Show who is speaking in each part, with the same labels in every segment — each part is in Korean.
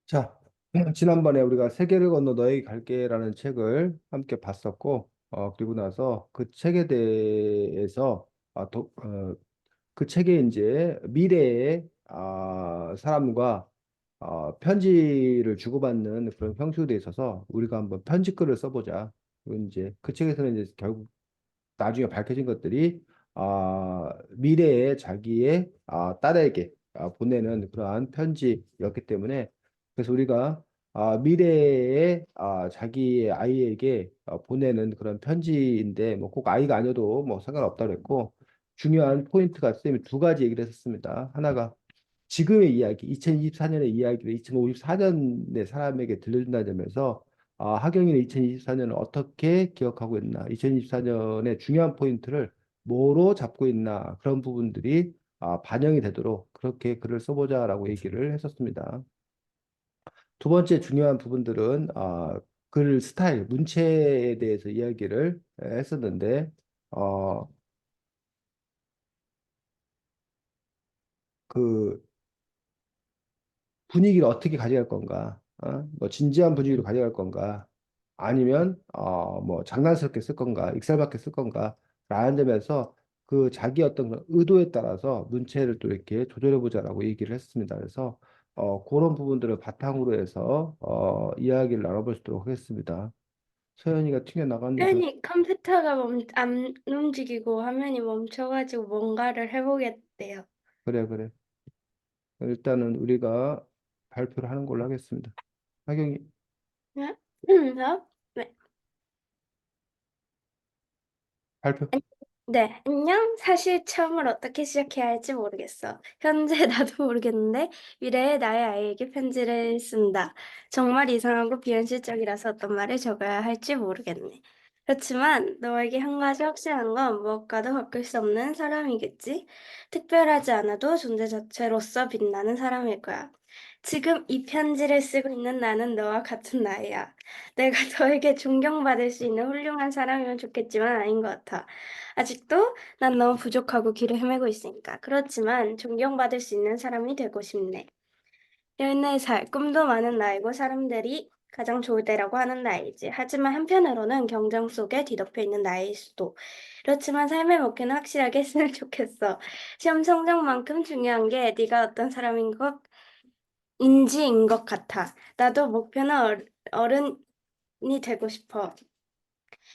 Speaker 1: 자, 지난번에 우리가 세계를 건너 너에게 갈게라는 책을 함께 봤었고, 그리고 나서 그 책에 대해서, 그 책에 이제 미래의 사람과 편지를 주고받는 그런 형식에 있어서 우리가 한번 편지글을 써보자. 그리고 이제 그 책에서는 이제 결국 나중에 밝혀진 것들이 미래의 자기의 딸에게 보내는 그러한 편지였기 때문에 그래서 우리가 미래의 자기의 아이에게 보내는 그런 편지인데 뭐 꼭 아이가 아니어도 뭐 상관없다고 했고 중요한 포인트가 쌤이 두 가지 얘기를 했었습니다. 하나가 지금의 이야기, 2024년의 이야기를 2054년의 사람에게 들려준다는 점에서 하경이는 2024년을 어떻게 기억하고 있나, 2024년의 중요한 포인트를 뭐로 잡고 있나 그런 부분들이 반영이 되도록 그렇게 글을 써보자라고 얘기를 했었습니다. 두 번째 중요한 부분들은 글 스타일, 문체에 대해서 이야기를 했었는데 어, 그 분위기를 어떻게 가져갈 건가? 뭐 진지한 분위기로 가져갈 건가? 아니면 뭐 장난스럽게 쓸 건가? 익살맞게 쓸 건가? 라는 점에서 그 자기 어떤 그런 의도에 따라서 문체를 또 이렇게 조절해 보자라고 얘기를 했습니다. 그래서 그런 부분들을 바탕으로 해서 이야기를 나눠보도록 하겠습니다. 서연이가 튀겨 나갔는데
Speaker 2: 아니, 컴퓨터가 안 움직이고 화면이 멈춰가지고 뭔가를 해보겠대요.
Speaker 1: 그래 그래. 일단은 우리가 발표를 하는 걸로 하겠습니다. 하경이
Speaker 2: 네? 네.
Speaker 1: 발표.
Speaker 2: 네, 안녕. 사실 처음을 어떻게 시작해야 할지 모르겠어. 현재 나도 모르겠는데 미래의 나의 아이에게 편지를 쓴다. 정말 이상하고 비현실적이라서 어떤 말을 적어야 할지 모르겠네. 그렇지만 너에게 한 가지 확실한 건 무엇과도 바꿀 수 없는 사람이겠지. 특별하지 않아도 존재 자체로서 빛나는 사람일 거야. 지금 이 편지를 쓰고 있는 나는 너와 같은 나이야. 내가 너에게 존경받을 수 있는 훌륭한 사람이면 좋겠지만 아닌 것 같아. 아직도 난 너무 부족하고 길을 헤매고 있으니까. 그렇지만 존경받을 수 있는 사람이 되고 싶네. 14살, 꿈도 많은 나이고 사람들이 가장 좋을 때라고 하는 나이지. 하지만 한편으로는 경쟁 속에 뒤덮여 있는 나이일 수도. 그렇지만 삶의 목표는 확실하게 했으면 좋겠어. 시험 성적만큼 중요한 게 네가 어떤 사람인 인지인 것 같아. 나도 목표는 어른이 되고 싶어.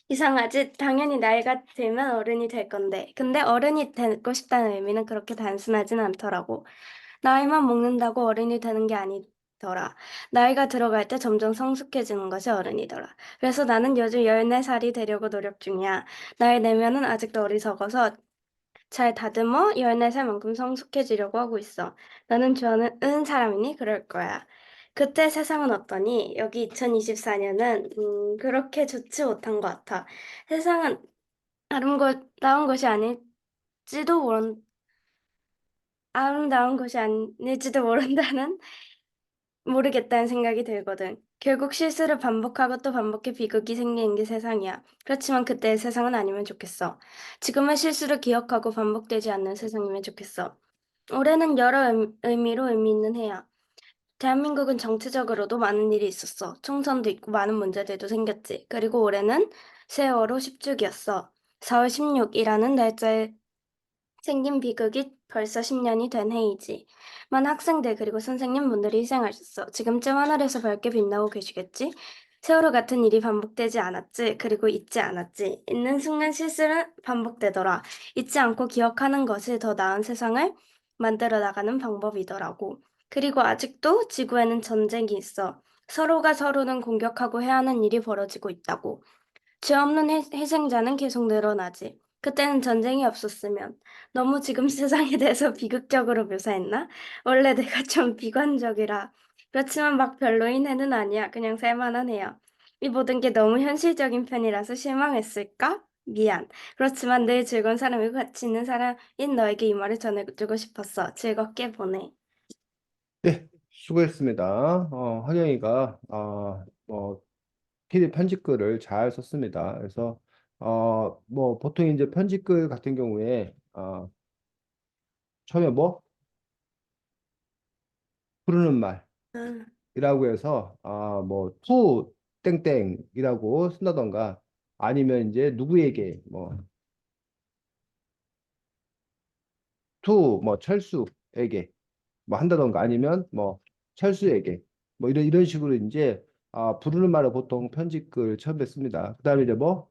Speaker 2: 이상하지? 당연히 나이가 들면 어른이 될 건데. 근데 어른이 되고 싶다는 의미는 그렇게 단순하진 않더라고. 나이만 먹는다고 어른이 되는 게 아니더라. 나이가 들어갈 때 점점 성숙해지는 것이 어른이더라. 그래서 나는 요즘 14살이 되려고 노력 중이야. 나이 내면은 아직도 어리석어서 잘 다듬어 14살만큼 성숙해지려고 하고 있어. 너는 좋아하는 사람이니? 그럴 거야. 그때 세상은 어떠니? 여기 2024년은 그렇게 좋지 못한 것 같아. 세상은 아름다운 것이 아닐지도 아름다운 것이 아닐지도 모르겠다는 생각이 들거든. 결국 실수를 반복하고 또 반복해 비극이 생기는 게 세상이야. 그렇지만 그때의 세상은 아니면 좋겠어. 지금의 실수를 기억하고 반복되지 않는 세상이면 좋겠어. 올해는 여러 의미로 의미 있는 해야. 대한민국은 정치적으로도 많은 일이 있었어. 총선도 있고 많은 문제들도 생겼지. 그리고 올해는 세월호 10주기였어. 4월 16이라는 날짜에 생긴 비극이 벌써 10년이 된 해이지. 많은 학생들 그리고 선생님분들이 희생하셨어. 지금쯤 하늘에서 밝게 빛나고 계시겠지? 세월호 같은 일이 반복되지 않았지. 그리고 잊지 않았지. 있는 순간 실수는 반복되더라. 잊지 않고 기억하는 것이 더 나은 세상을 만들어 나가는 방법이더라고. 그리고 아직도 지구에는 전쟁이 있어. 서로가 서로는 공격하고 해야 하는 일이 벌어지고 있다고. 죄 없는 희생자는 계속 늘어나지. 그때는 전쟁이 없었으면 너무 지금 세상에 대해서 비극적으로 묘사했나? 원래 내가 좀 비관적이라. 그렇지만 막 별로인 애는 아니야. 그냥 살만한 애야. 이 모든 게 너무 현실적인 편이라서 실망했을까? 미안. 그렇지만 늘 즐거운 사람이고 가치 있는 사람인 너에게 이 말을 전해주고 싶었어. 즐겁게 보내.
Speaker 1: 네, 수고했습니다. 하경이가 PD 편집글을 잘 썼습니다. 그래서 뭐 보통 이제 편집글 같은 경우에 처음에 뭐 부르는 말,
Speaker 2: 응.
Speaker 1: 이라고 해서 뭐 투 땡땡이라고 쓴다던가 아니면 이제 누구에게 뭐 투 뭐 철수에게 뭐 한다던가 아니면 뭐 철수에게 뭐 이런 식으로 이제 부르는 말을 보통 편집글 처음에 씁니다. 그다음에 이제 뭐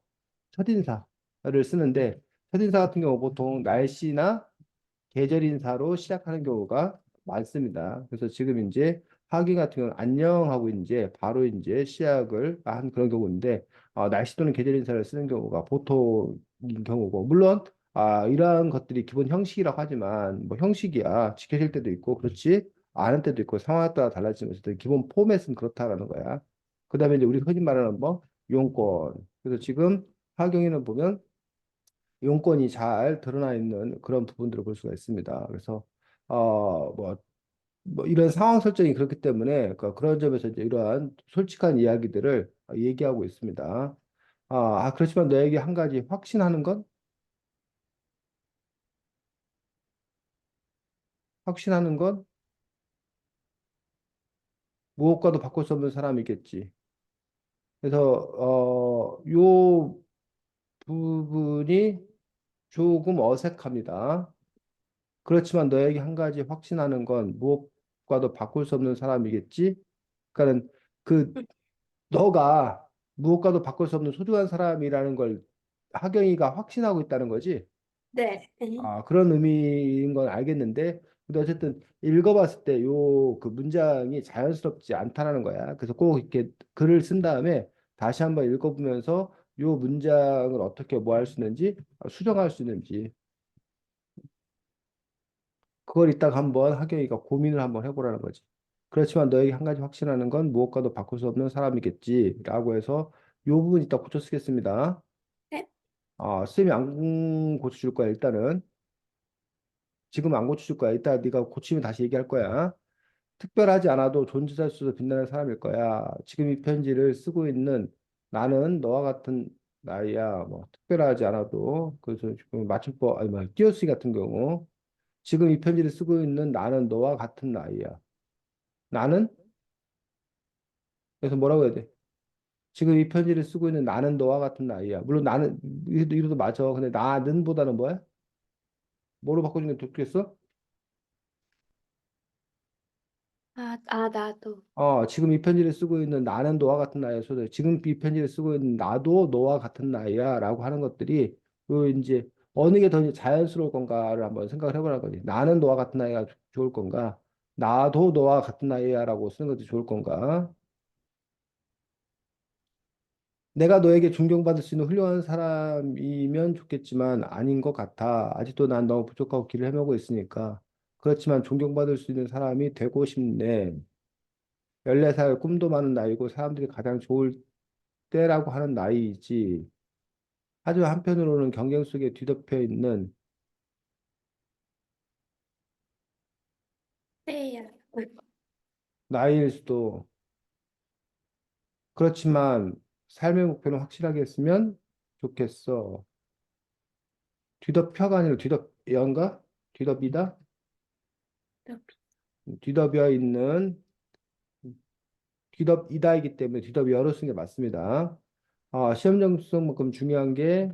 Speaker 1: 첫인사를 쓰는데 첫인사 같은 경우 보통 날씨나 계절 인사로 시작하는 경우가 많습니다. 그래서 지금 이제 하기 같은 경우는 안녕하고 이제 바로 이제 시작을 한 그런 경우인데 날씨 또는 계절 인사를 쓰는 경우가 보통인 경우고 물론 이러한 것들이 기본 형식이라고 하지만 뭐 형식이야 지켜질 때도 있고 그렇지 않을 때도 있고 상황에 따라 달라지면서 기본 포맷은 그렇다라는 거야. 그다음에 이제 우리 흔히 말하는 뭐 용건. 그래서 지금 하경이는 보면 용건이 잘 드러나 있는 그런 부분들을 볼 수가 있습니다. 그래서 뭐 이런 상황 설정이 그렇기 때문에 그런 점에서 이제 이러한 솔직한 이야기들을 얘기하고 있습니다. 그렇지만 너에게 한 가지 확신하는 건 확신하는 건 무엇과도 바꿀 수 없는 사람이겠지. 그래서 요 부분이 조금 어색합니다. 그렇지만 너에게 한 가지 확신하는 건 무엇과도 바꿀 수 없는 사람이겠지. 그러니까는 그
Speaker 2: 음,
Speaker 1: 너가 무엇과도 바꿀 수 없는 소중한 사람이라는 걸 하경이가 확신하고 있다는 거지.
Speaker 2: 네.
Speaker 1: 그런 의미인 건 알겠는데, 근데 어쨌든 읽어봤을 때 요 그 문장이 자연스럽지 않다라는 거야. 그래서 꼭 이렇게 글을 쓴 다음에 다시 한번 읽어보면서 요 문장을 어떻게 뭐 할 수 있는지 수정할 수 있는지 그걸 이따가 한번 하경이가 고민을 한번 해보라는 거지. 그렇지만 너에게 한 가지 확신하는 건 무엇과도 바꿀 수 없는 사람이겠지라고 해서 요 부분 이따 고쳐 쓰겠습니다.
Speaker 2: 네.
Speaker 1: 쌤이 안 고쳐줄 거야 일단은. 지금 안 고쳐줄 거야. 이따 네가 고치면 다시 얘기할 거야. 특별하지 않아도 존재할 수 있어 빛나는 사람일 거야. 지금 이 편지를 쓰고 있는 나는 너와 같은 나이야. 뭐 특별하지 않아도 그래서 지금 맞춤법 아니 뭐 띄어쓰기 같은 경우 지금 이 편지를 쓰고 있는 나는 너와 같은 나이야. 나는 그래서 뭐라고 해야 돼? 지금 이 편지를 쓰고 있는 나는 너와 같은 나이야. 물론 나는 이래도 맞아. 근데 나는보다는 뭐야? 뭐로 바꿔주는 게 좋겠어?
Speaker 2: 나도.
Speaker 1: 지금 이 편지를 쓰고 있는 나는 너와 같은 나이야. 소대. 지금 이 편지를 쓰고 있는 나도 너와 같은 나이야라고 하는 것들이 그 이제 어느 게 더 자연스러울 건가를 한번 생각을 해보라는 거지. 나는 너와 같은 나이가 좋을 건가? 나도 너와 같은 나이야라고 쓰는 것도 좋을 건가? 내가 너에게 존경받을 수 있는 훌륭한 사람이면 좋겠지만 아닌 것 같아. 아직도 난 너무 부족하고 길을 헤매고 있으니까. 그렇지만 존경받을 수 있는 사람이 되고 싶네. 14살 꿈도 많은 나이고 사람들이 가장 좋을 때라고 하는 나이이지. 하지만 한편으로는 경쟁 속에 뒤덮여 있는
Speaker 2: 네.
Speaker 1: 나이일 수도. 그렇지만 삶의 목표는 확실하게 했으면 좋겠어. 뒤덮여가 아니라 뒤덮여인가? 뒤덮이다? 뒤덮여 있는 뒤덮이다이기 때문에 뒤덮여로 쓰는 게 맞습니다. 시험 점수만큼 중요한 게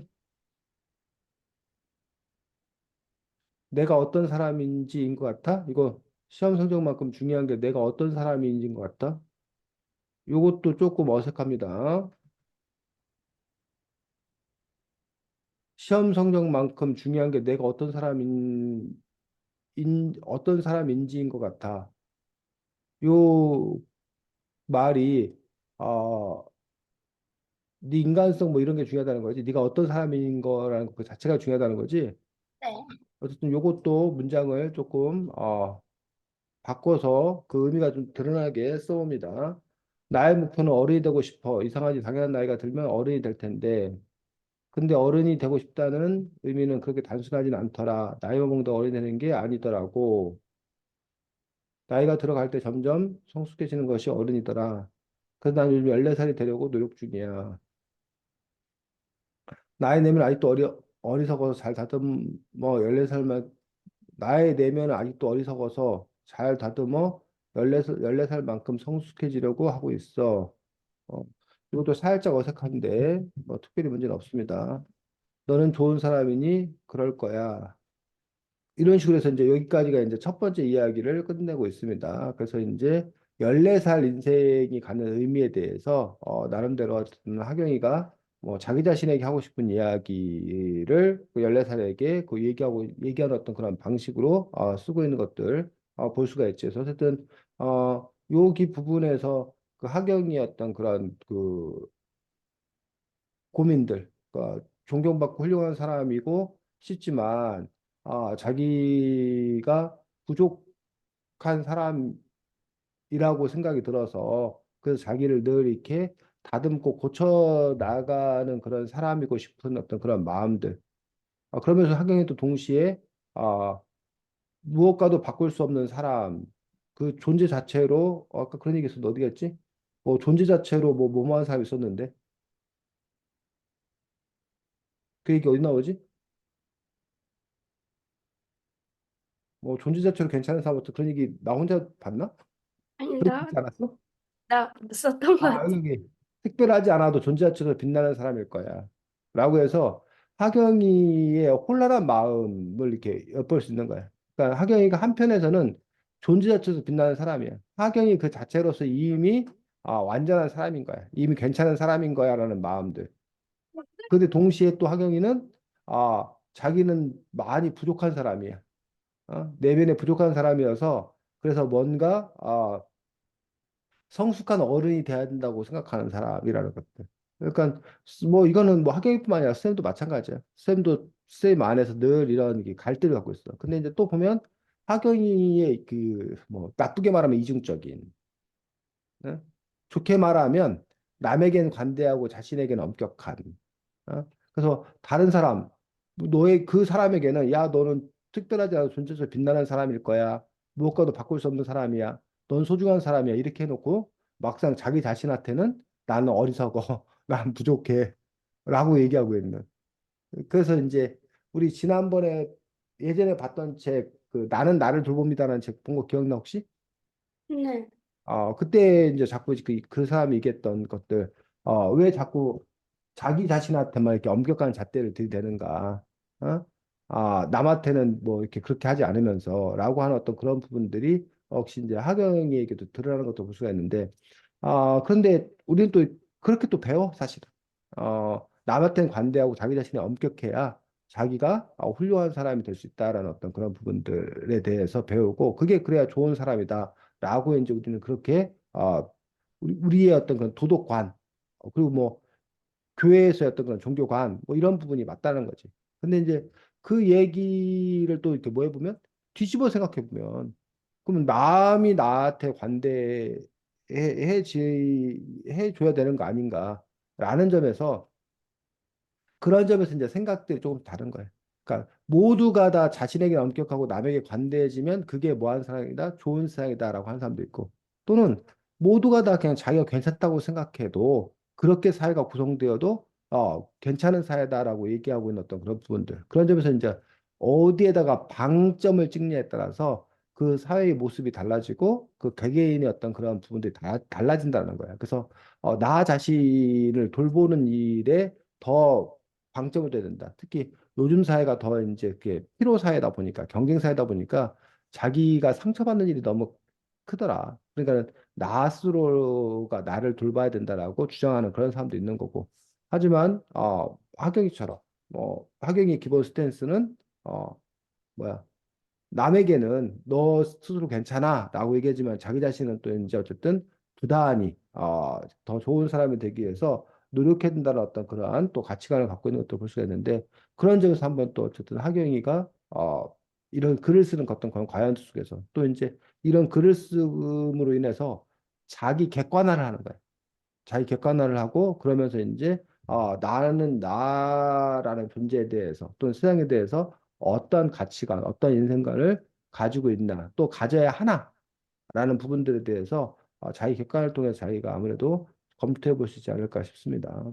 Speaker 1: 내가 어떤 사람인지인 것 같아? 이거 시험 성적만큼 중요한 게 내가 어떤 사람인지인 것 같아? 이것도 조금 어색합니다. 시험 성적만큼 중요한 게 내가 어떤 사람인지인 것 같아. 요 말이 어, 네 인간성 뭐 이런 게 중요하다는 거지. 네가 어떤 사람인 거라는 그 자체가 중요하다는 거지.
Speaker 2: 네.
Speaker 1: 어쨌든 요것도 문장을 조금 바꿔서 그 의미가 좀 드러나게 써봅니다. 나의 목표는 어른이 되고 싶어. 이상하지 당연한 나이가 들면 어른이 될 텐데. 근데 어른이 되고 싶다는 의미는 그렇게 단순하진 않더라. 나이만 먹다 어른이 되는 게 아니더라고. 나이가 들어갈 때 점점 성숙해지는 것이 어른이더라. 그래서 난 요즘 14살이 되려고 노력 중이야. 나이 내면 아직도 어리석어서 잘 다듬어 14살만 나이 내면 아직도 어리석어서 잘 다듬어 열네 살만큼 성숙해지려고 하고 있어. 어, 이것도 살짝 어색한데 뭐 특별히 문제는 없습니다. 너는 좋은 사람이니 그럴 거야. 이런 식으로 해서 이제 여기까지가 이제 첫 번째 이야기를 끝내고 있습니다. 그래서 이제 14살 인생이 갖는 의미에 대해서 나름대로 어쨌든 하경이가 뭐 자기 자신에게 하고 싶은 이야기를 그 14살에게 그 얘기하는 어떤 그런 방식으로 쓰고 있는 것들 볼 수가 있죠. 그래서 어쨌든 여기 부분에서 그 하경이 어떤 그런 그 고민들, 그러니까 존경받고 훌륭한 사람이고 싶지만 자기가 부족한 사람이라고 생각이 들어서 그래서 자기를 늘 이렇게 다듬고 고쳐 나가는 그런 사람이고 싶은 어떤 그런 마음들. 그러면서 하경이 또 동시에 아, 무엇과도 바꿀 수 없는 사람, 그 존재 자체로 아까 그런 얘기 있었는데 어디 갔지? 뭐 존재 자체로 뭐 뭐뭐한 사람이 있었는데 그 얘기 어디 나오지? 뭐 존재 자체로 괜찮은 사람부터 그런 얘기 나 혼자 봤나?
Speaker 2: 아니,
Speaker 1: 그런 거 있지 않았어?
Speaker 2: 나 썼던 것 같아.
Speaker 1: 여기 특별하지 않아도 존재 자체로 빛나는 사람일 거야. 라고 해서 하경이의 혼란한 마음을 이렇게 엿볼 수 있는 거야. 그러니까 하경이가 한편에서는 존재 자체에서 빛나는 사람이야. 하경이 그 자체로서 이미 완전한 사람인 거야. 이미 괜찮은 사람인 거야라는 마음들. 근데 동시에 또 하경이는 자기는 많이 부족한 사람이야. 내면에 부족한 사람이어서 그래서 뭔가 성숙한 어른이 돼야 된다고 생각하는 사람이라는 것들. 그러니까 뭐 이거는 뭐 학교뿐만 아니라 쌤도 마찬가지야. 쌤도 쌤 안에서 늘 이런 게 갈등을 갖고 있어. 근데 이제 또 보면 학경이의 그 뭐 나쁘게 말하면 이중적인, 어? 좋게 말하면 남에겐 관대하고 자신에게는 엄격한. 그래서 다른 사람, 너의 그 사람에게는 야 너는 특별하지 않은 존재에서 빛나는 사람일 거야. 무엇과도 바꿀 수 없는 사람이야. 넌 소중한 사람이야. 이렇게 해놓고 막상 자기 자신한테는 나는 어리석어. 난 부족해. 라고 얘기하고 있는. 그래서 이제 우리 지난번에 예전에 봤던 책, 그 나는 나를 돌봅니다라는 책 본 거 기억나 혹시?
Speaker 2: 네.
Speaker 1: 그때 이제 자꾸 그 사람이 얘기했던 것들, 왜 자꾸 자기 자신한테만 이렇게 엄격한 잣대를 들이대는가, 어? 남한테는 뭐 이렇게 그렇게 하지 않으면서라고 하는 어떤 그런 부분들이 혹시 이제 하경이에게도 드러나는 것도 볼 수가 있는데, 그런데 우리는 또 그렇게 또 배워, 사실은. 남한테는 관대하고 자기 자신이 엄격해야 자기가 훌륭한 사람이 될 수 있다라는 어떤 그런 부분들에 대해서 배우고, 그게 그래야 좋은 사람이다. 라고 이제 우리는 그렇게 우리의 어떤 그런 도덕관 그리고 뭐 교회에서의 어떤 그런 종교관 뭐 이런 부분이 맞다는 거지. 근데 이제 그 얘기를 또 이렇게 뭐 해보면 뒤집어 생각해 보면 그러면 남이 나한테 해줘야 되는 거 아닌가라는 점에서 그런 점에서 이제 생각들이 조금 다른 거예요. 그러니까 모두가 다 자신에게 엄격하고 남에게 관대해지면 그게 뭐하는 사람이다? 좋은 사람이다라고 하는 사람도 있고 또는 모두가 다 그냥 자기가 괜찮다고 생각해도 그렇게 사회가 구성되어도 괜찮은 사회다라고 얘기하고 있는 어떤 그런 부분들 그런 점에서 이제 어디에다가 방점을 찍냐에 따라서 그 사회의 모습이 달라지고 그 개개인의 어떤 그런 부분들이 달라진다는 거야. 그래서 나 자신을 돌보는 일에 더 방점을 둬야 된다. 특히 요즘 사회가 더 이제 그게 피로 사회다 보니까 경쟁 사회다 보니까 자기가 상처받는 일이 너무 크더라. 그러니까 나 스스로가 나를 돌봐야 된다라고 주장하는 그런 사람도 있는 거고. 하지만 하경이처럼 뭐 하경이 기본 스탠스는 뭐야 남에게는 너 스스로 괜찮아라고 얘기하지만 자기 자신은 또 이제 어쨌든 부단히 더 좋은 사람이 되기 위해서 노력해야 된다는 어떤 그러한 또 가치관을 갖고 있는 것도 볼 수가 있는데 그런 점에서 한번 또 어쨌든 하경이가 이런 글을 쓰는 어떤 그런 과연 속에서 또 이제 이런 글을 쓰므로 인해서 자기 객관화를 하는 거예요. 자기 객관화를 하고 그러면서 이제 나는 나라는 존재에 대해서 또는 세상에 대해서 어떤 가치관, 어떤 인생관을 가지고 있나, 또 가져야 하나라는 부분들에 대해서 자기 객관을 통해서 자기가 아무래도 검토해 볼 수 있지 않을까 싶습니다.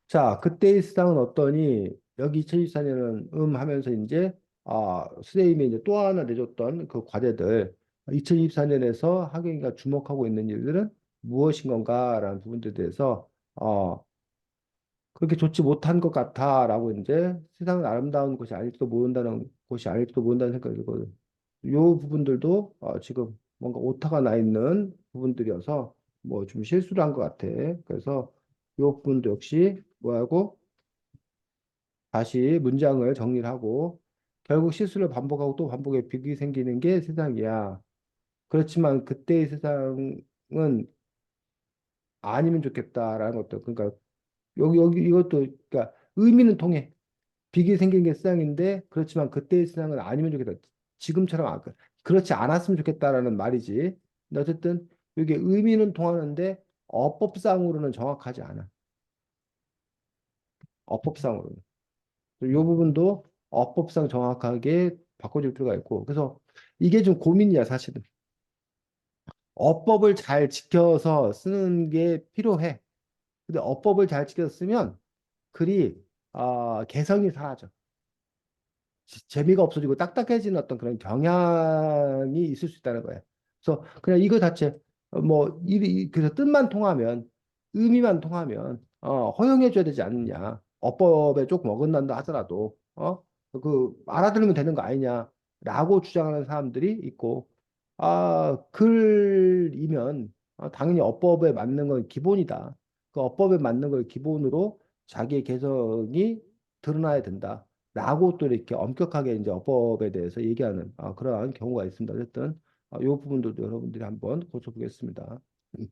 Speaker 1: 자, 그때의 세상은 어떠니? 여기 2024년은 하면서 이제 선생님이 이제 또 하나 내줬던 그 과제들 2024년에서 하경이가 주목하고 있는 일들은 무엇인 건가라는 부분들에 대해서 그렇게 좋지 못한 것 같아라고 이제 세상은 아름다운 곳이 아닐지도 모른다는 곳이 아닐지도 모른다는 생각이 들거든. 요 부분들도 지금 뭔가 오타가 나 있는 부분들이어서 뭐 좀 실수를 한 것 같아. 그래서 요 부분도 역시 뭐하고 다시 문장을 정리를 하고 결국 실수를 반복하고 또 반복해 빅이 생기는 게 세상이야. 그렇지만 그때의 세상은 아니면 좋겠다라는 것도 그러니까 여기 이것도 그러니까 의미는 통해. 빅이 생긴 게 세상인데 그렇지만 그때의 세상은 아니면 좋겠다. 지금처럼 그렇지 않았으면 좋겠다라는 말이지. 근데 어쨌든 이게 의미는 통하는데 어법상으로는 정확하지 않아. 어법상으로는. 이 부분도 어법상 정확하게 바꿔줄 필요가 있고. 그래서 이게 좀 고민이야, 사실은. 어법을 잘 지켜서 쓰는 게 필요해. 근데 어법을 잘 지켜서 쓰면 글이 개성이 사라져. 재미가 없어지고 딱딱해지는 어떤 그런 경향이 있을 수 있다는 거예요. 그래서 그냥 이거 자체 뭐 그래서 뜻만 통하면 의미만 통하면 허용해 줘야 되지 않느냐. 어법에 조금 어긋난다 하더라도 그 알아들으면 되는 거 아니냐라고 주장하는 사람들이 있고 글이면 당연히 어법에 맞는 건 기본이다. 그 어법에 맞는 걸 기본으로 자기의 개성이 드러나야 된다. 라고 또 이렇게 엄격하게 이제 어법에 대해서 얘기하는 그러한 경우가 있습니다. 어쨌든 이 부분들도 여러분들이 한번 고쳐보겠습니다. 음.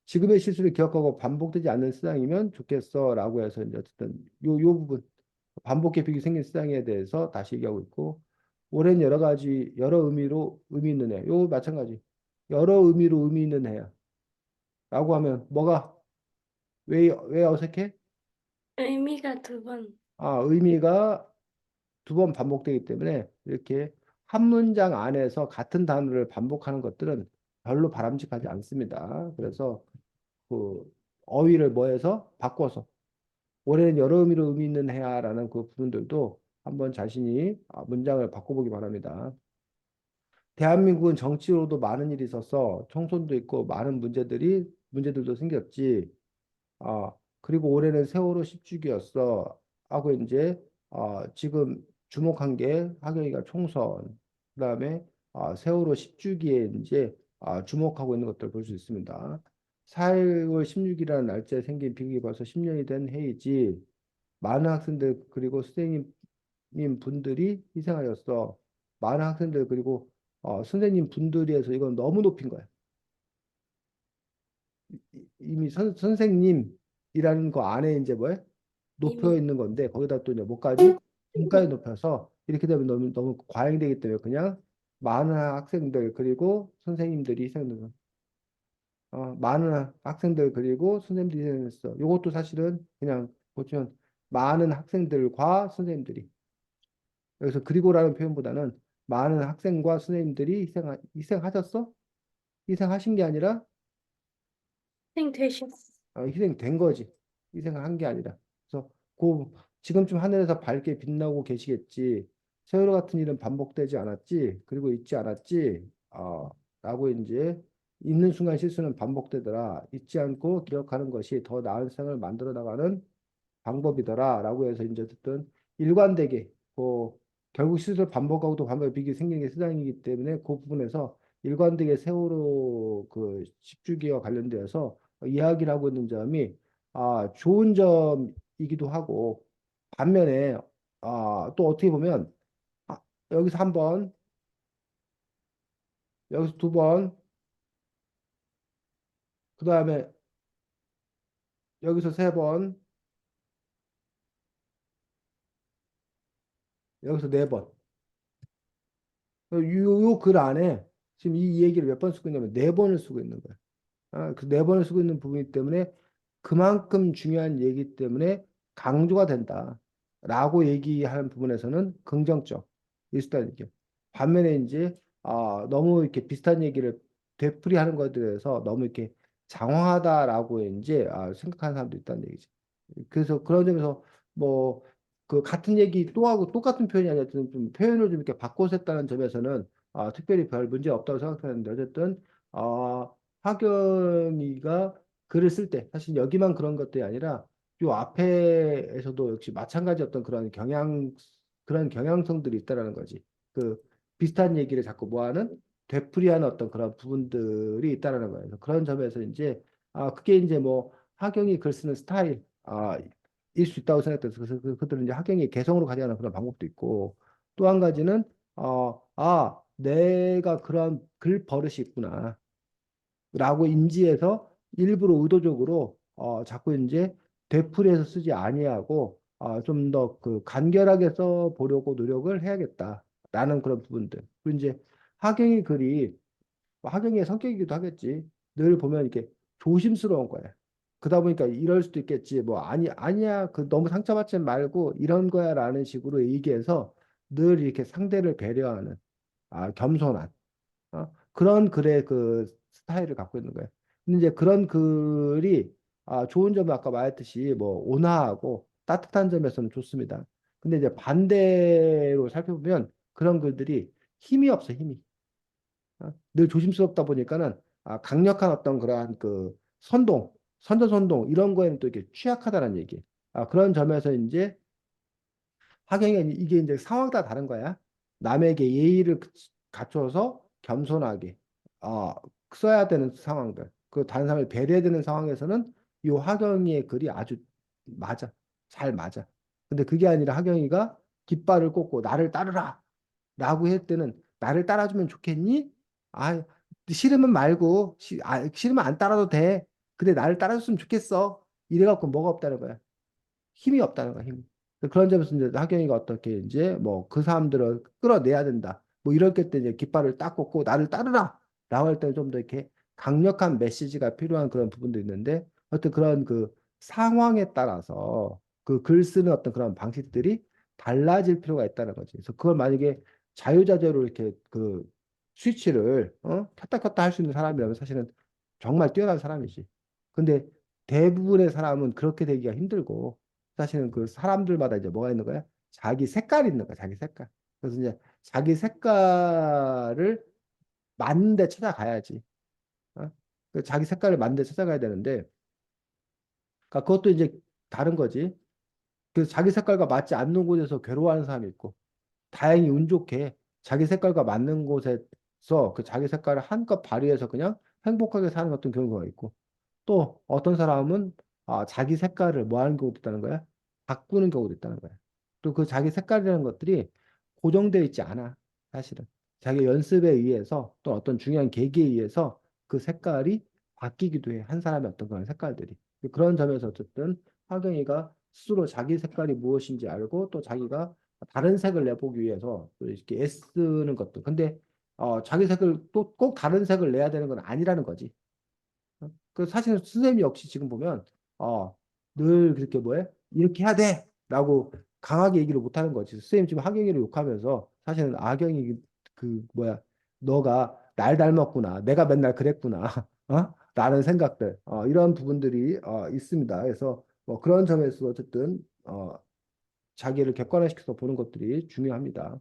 Speaker 1: 지금의 실수를 기억하고 반복되지 않는 시장이면 좋겠어라고 해서 이제 어쨌든 요 부분 반복 개픽이 생긴 시장에 대해서 다시 얘기하고 있고 올해는 여러 가지 여러 의미로 의미 있는 해. 요 마찬가지 여러 의미로 의미 있는 해야. 라고 하면 뭐가 왜 어색해?
Speaker 2: 의미가 두 번.
Speaker 1: 의미가 두 번 반복되기 때문에 이렇게 한 문장 안에서 같은 단어를 반복하는 것들은 별로 바람직하지 않습니다. 그래서 그 어휘를 뭐해서 바꿔서 올해는 여러 의미로 의미 있는 해야라는 그 부분들도 한번 자신이 문장을 바꿔보기 바랍니다. 대한민국은 정치로도 많은 일이 있어서 총선도 있고 많은 문제들도 생겼지. 그리고 올해는 세월호 10주기였어. 하고 이제 지금 주목한 게 하경이가 총선, 그다음에 세월호 10주기에 이제 주목하고 있는 것들 볼 수 있습니다. 4월 16일이라는 날짜에 생긴 비극이 벌써 10년이 된 해이지. 많은 학생들 그리고 선생님 분들이 희생하였어. 많은 학생들 그리고 선생님 분들이 해서 이건 너무 높인 거야. 이미 선생님이라는 거 안에 이제 뭐야? 높여
Speaker 2: 이미
Speaker 1: 있는 건데 거기다 또 이제 뭐까지 중까지 높여서 이렇게 되면 너무 과잉되기 때문에 그냥 많은 학생들 그리고 선생님들이 희생된 많은 학생들 그리고 선생님들이 희생했어. 이것도 사실은 그냥 보시면 많은 학생들과 선생님들이 여기서 그리고라는 표현보다는 많은 학생과 선생님들이 희생하셨어? 희생하신 게 아니라
Speaker 2: 생되셨어.
Speaker 1: 희생된 거지. 희생을 한 게 아니라. 그래서 지금쯤 하늘에서 밝게 빛나고 계시겠지. 세월호 같은 일은 반복되지 않았지. 그리고 있지 않았지. 라고 이제 있는 순간 실수는 반복되더라. 잊지 않고 기억하는 것이 더 나은 생을 만들어 나가는 방법이더라라고 해서 이제 어쨌든 일관되게 결국 실수를 반복하고 또 반복의 빅이 생기는 게 세상이기 때문에 그 부분에서 일관되게 세월호 그 10주기와 관련되어서 이야기를 하고 있는 점이 좋은 점이기도 하고 반면에 또 어떻게 보면 아, 여기서 한 번, 여기서 두 번, 그 다음에 여기서 세 번, 여기서 네 번. 요 글 안에 지금 이 얘기를 몇 번 쓰고 있냐면 네 번을 쓰고 있는 거야. 그 네 번을 쓰고 있는 부분이기 때문에 그만큼 중요한 얘기 때문에 강조가 된다. 라고 얘기하는 부분에서는 긍정적. 일수단이죠. 반면에 이제 너무 이렇게 비슷한 얘기를 되풀이하는 것에 대해서 너무 이렇게 장황하다라고 이제 생각하는 사람도 있다는 얘기죠. 그래서 그런 점에서 뭐 그 같은 얘기 또 하고 똑같은 표현이 아니라 좀 표현을 좀 이렇게 바꿔서 했다는 점에서는 특별히 별 문제 없다고 생각하는데 어쨌든 하경이가 글을 쓸 때 사실 여기만 그런 것들이 아니라 요 앞에에서도 역시 마찬가지 어떤 그런 경향성들이 있다라는 거지. 그 비슷한 얘기를 자꾸 뭐하는 되풀이하는 어떤 그런 부분들이 있다라는 거예요. 그래서 그런 점에서 이제 그게 이제 뭐 하경이 글 쓰는 스타일 일 수 있다고 생각돼서 그래서 그들은 이제 하경이 개성으로 가져가는 그런 방법도 있고 또 한 가지는 내가 그런 글 버릇이 있구나 라고 인지해서 일부러 의도적으로 자꾸 이제 되풀이해서 쓰지 아니하고 좀 더 그 간결하게 써 보려고 노력을 해야겠다 라는 그런 부분들 그리고 이제 하경의 글이 뭐 하경의 성격이기도 하겠지. 늘 보면 이렇게 조심스러운 거야. 그러다 보니까 이럴 수도 있겠지. 뭐 아니야. 그 너무 상처받지 말고 이런 거야라는 식으로 얘기해서 늘 이렇게 상대를 배려하는 겸손한 그런 글의 그 스타일을 갖고 있는 거예요. 근데 이제 그런 글이 좋은 점은 아까 말했듯이 뭐 온화하고 따뜻한 점에서는 좋습니다. 근데 이제 반대로 살펴보면 그런 글들이 힘이 없어, 힘이. 늘 조심스럽다 보니까는 강력한 어떤 그러한 그 선전선동 이런 거에는 또 이렇게 취약하다는 얘기. 그런 점에서 이제 하경이 이게 이제 상황 따라 다른 거야. 남에게 예의를 갖춰서 겸손하게 어, 써야 되는 상황들. 그 다른 사람을 배려해야 되는 상황에서는 이 하경이의 글이 아주 맞아. 잘 맞아. 근데 그게 아니라 하경이가 깃발을 꽂고 나를 따르라 라고 할 때는 나를 따라주면 좋겠니? 아, 싫으면 말고 싫으면 안 따라도 돼. 근데 나를 따라줬으면 좋겠어. 이래갖고 뭐가 없다는 거야. 힘이 없다는 거야, 힘. 그런 점에서 이제 하경이가 어떻게 이제 뭐 그 사람들을 끌어내야 된다. 뭐 이럴 때 이제 깃발을 딱 꽂고 나를 따르라. 라고 할 때는 좀 더 이렇게 강력한 메시지가 필요한 그런 부분도 있는데 어떤 그런 그 상황에 따라서 그 글 쓰는 어떤 그런 방식들이 달라질 필요가 있다는 거지. 그래서 그걸 만약에 자유자재로 이렇게 그 스위치를 켰다 켰다 할 수 있는 사람이라면 사실은 정말 뛰어난 사람이지. 근데 대부분의 사람은 그렇게 되기가 힘들고 사실은 그 사람들마다 이제 뭐가 있는 거야? 자기 색깔이 있는 거야, 자기 색깔. 그래서 이제 자기 색깔을 맞는 데 찾아가야지. 어? 그 자기 색깔을 맞는 데 찾아가야 되는데, 그러니까 그것도 이제 다른 거지. 그 자기 색깔과 맞지 않는 곳에서 괴로워하는 사람이 있고, 다행히 운 좋게 자기 색깔과 맞는 곳에서 그 자기 색깔을 한껏 발휘해서 그냥 행복하게 사는 어떤 경우가 있고, 또 어떤 사람은 자기 색깔을 뭐 하는 경우도 있다는 거야? 바꾸는 경우도 있다는 거야. 또 그 자기 색깔이라는 것들이 고정되어 있지 않아. 사실은. 자기 연습에 의해서 또 어떤 중요한 계기에 의해서 그 색깔이 바뀌기도 해. 한 사람의 어떤 그런 색깔들이. 그런 점에서 어쨌든 하경이가 스스로 자기 색깔이 무엇인지 알고 또 자기가 다른 색을 내보기 위해서 또 이렇게 애쓰는 것도. 근데 자기 색을 또 꼭 다른 색을 내야 되는 건 아니라는 거지. 그 사실 선생님 역시 지금 보면 어, 늘 그렇게 뭐해? 이렇게 해야 돼라고 강하게 얘기를 못 하는 거지. 선생님 지금 하경이를 욕하면서 사실은 아경이 그 뭐야? 너가 날 닮았구나. 내가 맨날 그랬구나. 라는 생각들. 이런 부분들이 있습니다. 그래서 뭐 그런 점에서 어쨌든 자기를 객관화시켜서 보는 것들이 중요합니다.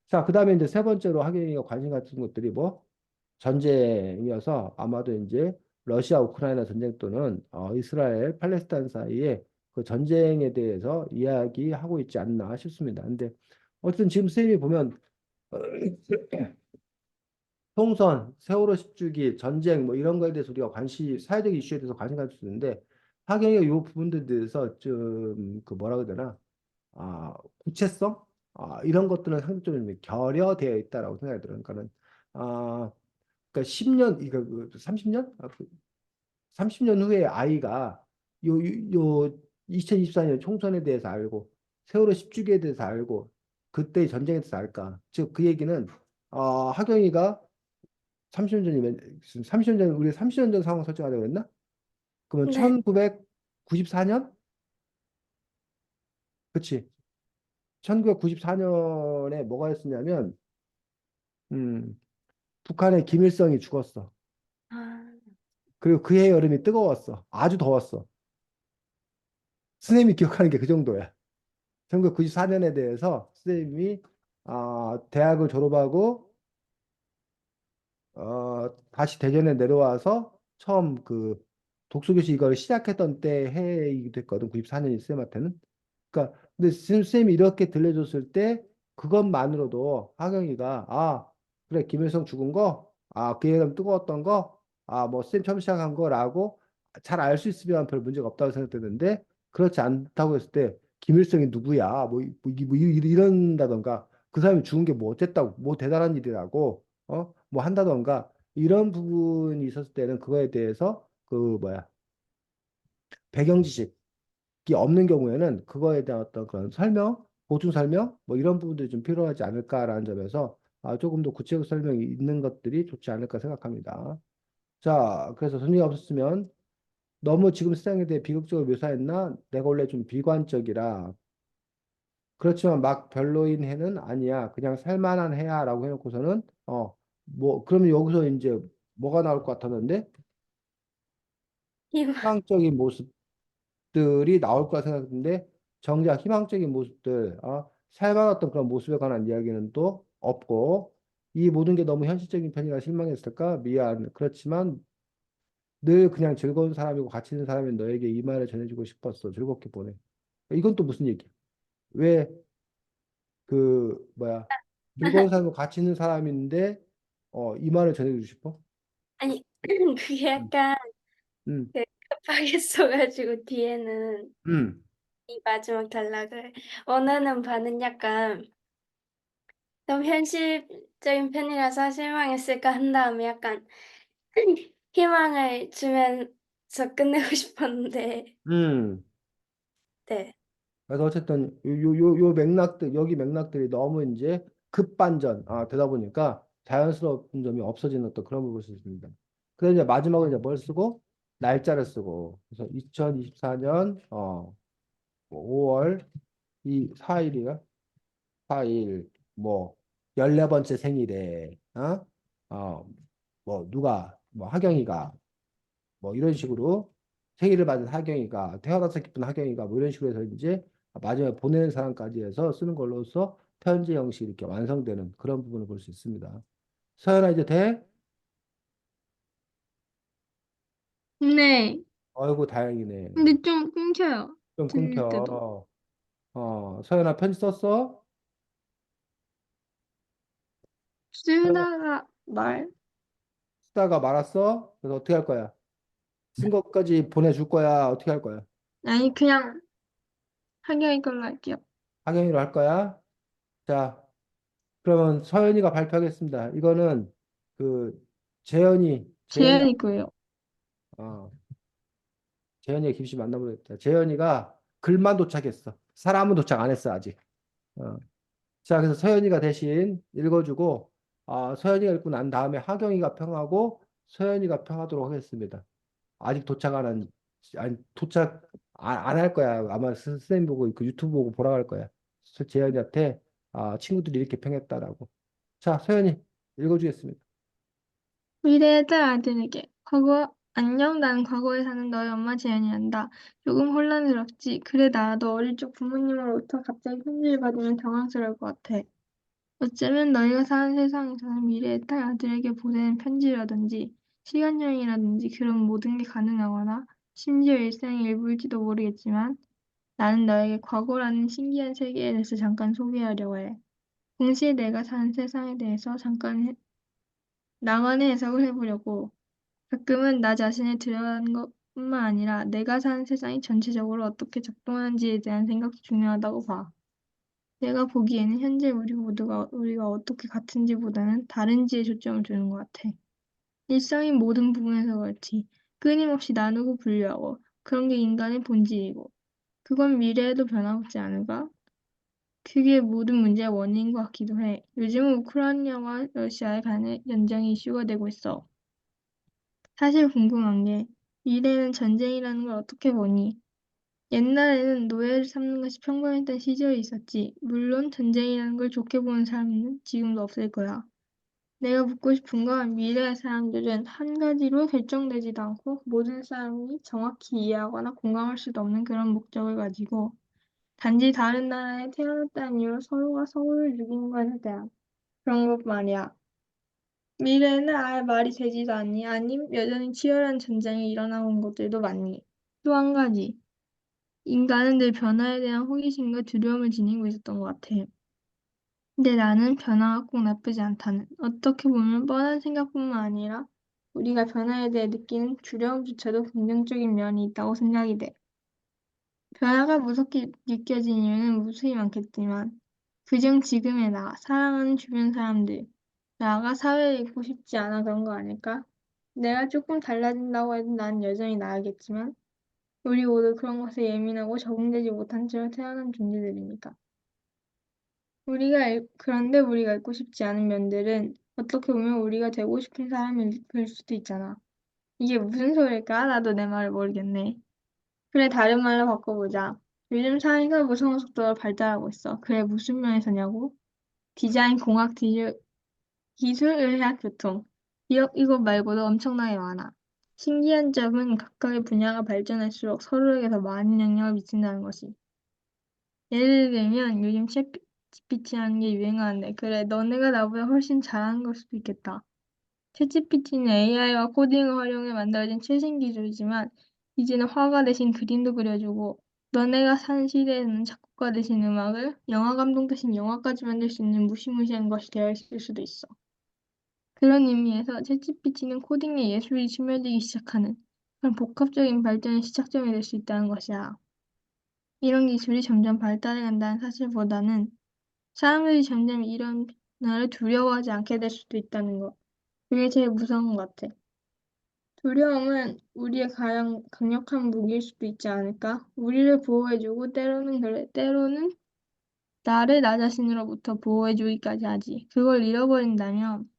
Speaker 1: 자, 그다음에 이제 세 번째로 하경이가 관심 갖는 것들이 뭐 전쟁이어서 아마도 이제 러시아 우크라이나 전쟁 또는 이스라엘 팔레스타인 사이에 그 전쟁에 대해서 이야기하고 있지 않나 싶습니다. 근데 어쨌든 지금 선생님이 보면 어, 총선, 세월호 10주기, 전쟁 뭐 이런 거에 대해서 우리가 사회적 이슈에 대해서 관심 가질 수 있는데 하경이가 이 부분들에 대해서 좀 그 뭐라고 해야 되나 구체성 이런 것들은 상대적으로 좀 결여되어 있다라고 생각이 들어요. 그러니까는 그러니까 10년, 이거 30년? 30년 후에 아이가 요 2024년 총선에 대해서 알고 세월호 10주기에 대해서 알고 그때 전쟁에 대해서 알까? 즉 그 얘기는 하경이가 30년 전이면 30년 전 우리 30년 전 상황 설정하려고 했나? 그러면
Speaker 2: 네.
Speaker 1: 1994년? 그치? 1994년에 뭐가 있었냐면 북한의 김일성이 죽었어.
Speaker 2: 아,
Speaker 1: 그리고 그해 여름이 뜨거웠어. 아주 더웠어. 스님이 기억하는 게 그 정도야. 1994년에 대해서 선생님이 대학을 졸업하고 다시 대전에 내려와서 처음 그 독서교실 이걸 시작했던 때 해이기도 했거든. 94년이 쌤한테는. 그러니까 근데 쌤이 이렇게 들려줬을 때 그것만으로도 하경이가 그래 김일성 죽은 거, 그 얘기하면 뜨거웠던 거, 뭐 쌤 처음 시작한 거라고 잘 알 수 있으면 별 문제가 없다고 생각되는데 그렇지 않다고 했을 때 김일성이 누구야? 이런다던가 그 사람이 죽은 게 뭐 어쨌다고 뭐 대단한 일이라고 뭐 한다던가 이런 부분이 있었을 때는 그거에 대해서 그 뭐야 배경 지식이 없는 경우에는 그거에 대한 어떤 그런 설명, 보충 설명 뭐 이런 부분들이 좀 필요하지 않을까라는 점에서 조금 더 구체적 설명이 있는 것들이 좋지 않을까 생각합니다. 자, 그래서 손님이 없었으면 너무 지금 세상에 대해 비극적으로 묘사했나? 내가 원래 좀 비관적이라 그렇지만 막 별로인 해는 아니야. 그냥 살만한 해야라고 해놓고서는 뭐 그러면 여기서 이제 뭐가 나올 것 같았는데
Speaker 2: 희망.
Speaker 1: 희망적인 모습들이 나올 거라 생각했는데 정작 희망적인 모습들, 살만했던 그런 모습에 관한 이야기는 또 없고 이 모든 게 너무 현실적인 편이라 실망했을까? 미안. 그렇지만 늘 그냥 즐거운 사람이고 가치 있는 사람인 너에게 이 말을 전해주고 싶었어. 즐겁게 보내. 이건 또 무슨 얘기야? 왜 그 뭐야 즐거운 삶을 가치 있는 사람인데 이 말을 전해주고 싶어?
Speaker 2: 아니 그게
Speaker 1: 음,
Speaker 2: 약간
Speaker 1: 음,
Speaker 2: 그 급하게 써가지고 뒤에는
Speaker 1: 음,
Speaker 2: 이 마지막 단락을 원하는 바는 약간 너무 현실적인 편이라서 실망했을까 한 다음에 약간 희망을 주면서 끝내고 싶었는데
Speaker 1: 음.
Speaker 2: 네.
Speaker 1: 그래서 어쨌든 요 맥락들 여기 맥락들이 너무 이제 급반전 되다 보니까 자연스러운 점이 없어지는 또 그런 부분이 있습니다. 그래서 이제 마지막으로 이제 뭘 쓰고 날짜를 쓰고 그래서 2024년 5월 이 4일이야 4일 뭐 14번째 생일에 뭐 누가 뭐 하경이가 뭐 이런 식으로 생일을 맞은 하경이가 태어나서 기쁜 하경이가 뭐 이런 식으로 해서 이제 마지막에 보내는 사람까지 해서 쓰는 걸로써 편지 형식이 이렇게 완성되는 그런 부분을 볼 수 있습니다. 서연아 이제 돼?
Speaker 3: 네.
Speaker 1: 어이구 다행이네.
Speaker 3: 근데 좀 끊겨요.
Speaker 1: 좀
Speaker 3: 들릴 때도.
Speaker 1: 끊겨. 서연아 편지 썼어? 서연아
Speaker 3: 쓰다가 말.
Speaker 1: 쓰다가 말았어? 그래서 어떻게 할 거야? 쓴 것까지 보내줄 거야? 어떻게 할 거야?
Speaker 3: 아니, 그냥 하경이 걸로 할게요.
Speaker 1: 하경이로 할 거야? 자, 그러면 서연이가 발표하겠습니다. 이거는 그 재현이
Speaker 3: 재현이 거예요.
Speaker 1: 어, 재현이가 김씨 만나보겠다. 재현이가 글만 도착했어. 사람은 도착 안 했어 아직. 어. 자, 그래서 서현이가 대신 읽어주고 서현이가 읽고 난 다음에 하경이가 평하고 서현이가 평하도록 하겠습니다. 아직 도착 안 한, 아니 도착 안 할 거야. 아마 선생님 보고 그 유튜브 보고 보라 할 거야. 재현이한테 친구들이 이렇게 평했다라고. 자, 서현이 읽어주겠습니다.
Speaker 3: 미래의 딸 아들에게. 안녕, 나는 과거에 사는 너의 엄마 재현이란다. 조금 혼란스럽지? 그래, 나도 어릴 적 부모님으로부터 갑자기 편지를 받으면 당황스러울 것 같아. 어쩌면 너희가 사는 세상에서는 미래의 딸 아들에게 보내는 편지라든지, 시간여행이라든지 그런 모든 게 가능하거나, 심지어 일상의 일부일지도 모르겠지만, 나는 너에게 과거라는 신기한 세계에 대해서 잠깐 소개하려고 해. 동시에 내가 사는 세상에 대해서 나만의 해석을 해보려고. 가끔은 나 자신을 들여다보는 것뿐만 아니라 내가 사는 세상이 전체적으로 어떻게 작동하는지에 대한 생각도 중요하다고 봐. 내가 보기에는 현재 우리 모두가 우리가 어떻게 같은지보다는 다른지에 초점을 두는 것 같아. 일상의 모든 부분에서 그렇지. 끊임없이 나누고 분류하고 그런 게 인간의 본질이고 그건 미래에도 변함없지 않을까? 그게 모든 문제의 원인인 것 같기도 해. 요즘은 우크라이나와 러시아의 간의 연장이 이슈가 되고 있어. 사실 궁금한 게 미래는 전쟁이라는 걸 어떻게 보니? 옛날에는 노예를 삼는 것이 평범했던 시절이 있었지. 물론 전쟁이라는 걸 좋게 보는 사람은 지금도 없을 거야. 내가 묻고 싶은 건 미래의 사람들은 한 가지로 결정되지도 않고 모든 사람이 정확히 이해하거나 공감할 수도 없는 그런 목적을 가지고 단지 다른 나라에 태어났다는 이유로 서로가 서로를 죽이는 것에 대한 그런 것 말이야. 미래는 아예 말이 되지도 않니? 아님 여전히 치열한 전쟁이 일어나는 것들도 많니? 또 한 가지, 인간은 늘 변화에 대한 호기심과 두려움을 지니고 있었던 것 같아. 근데 나는 변화가 꼭 나쁘지 않다는, 어떻게 보면 뻔한 생각뿐만 아니라 우리가 변화에 대해 느끼는 두려움조차도 긍정적인 면이 있다고 생각이 돼. 변화가 무섭게 느껴진 이유는 무수히 많겠지만, 그중 지금의 나, 사랑하는 주변 사람들, 나가 사회에 있고 싶지 않아 그런 거 아닐까? 내가 조금 달라진다고 해도 난 여전히 나이겠지만, 우리 모두 그런 것에 예민하고 적응되지 못한 채로 태어난 존재들이니까. 그런데 우리가 있고 싶지 않은 면들은 어떻게 보면 우리가 되고 싶은 사람일 수도 있잖아. 이게 무슨 소릴까? 나도 내 말을 모르겠네. 그래, 다른 말로 바꿔보자. 요즘 사회가 무서운 속도로 발달하고 있어. 그래, 무슨 면에서냐고? 디자인, 공학, 기술, 의학, 교통. 이것 말고도 엄청나게 많아. 신기한 점은 각각의 분야가 발전할수록 서로에게 더 많은 영향을 미친다는 것이. 예를 들면 요즘 챗GPT라는 게 유행하는데 그래 너네가 나보다 훨씬 잘하는 걸 수도 있겠다. 챗GPT는 AI와 코딩을 활용해 만들어진 최신 기술이지만 이제는 화가 대신 그림도 그려주고 너네가 사는 시대에는 작곡가 대신 음악을 영화 감독 대신 영화까지 만들 수 있는 무시무시한 것이 되어 있을 수도 있어. 그런 의미에서 챗GPT는 코딩의 예술이 스며들기 시작하는 그런 복합적인 발전의 시작점이 될 수 있다는 것이야. 이런 기술이 점점 발달해 간다는 사실보다는 사람들이 점점 이런 변화를 두려워하지 않게 될 수도 있다는 것. 그게 제일 무서운 것 같아. 두려움은 우리의 가장 강력한 무기일 수도 있지 않을까? 우리를 보호해주고 때로는 그래, 때로는 나를 나 자신으로부터 보호해주기까지 하지. 그걸 잃어버린다면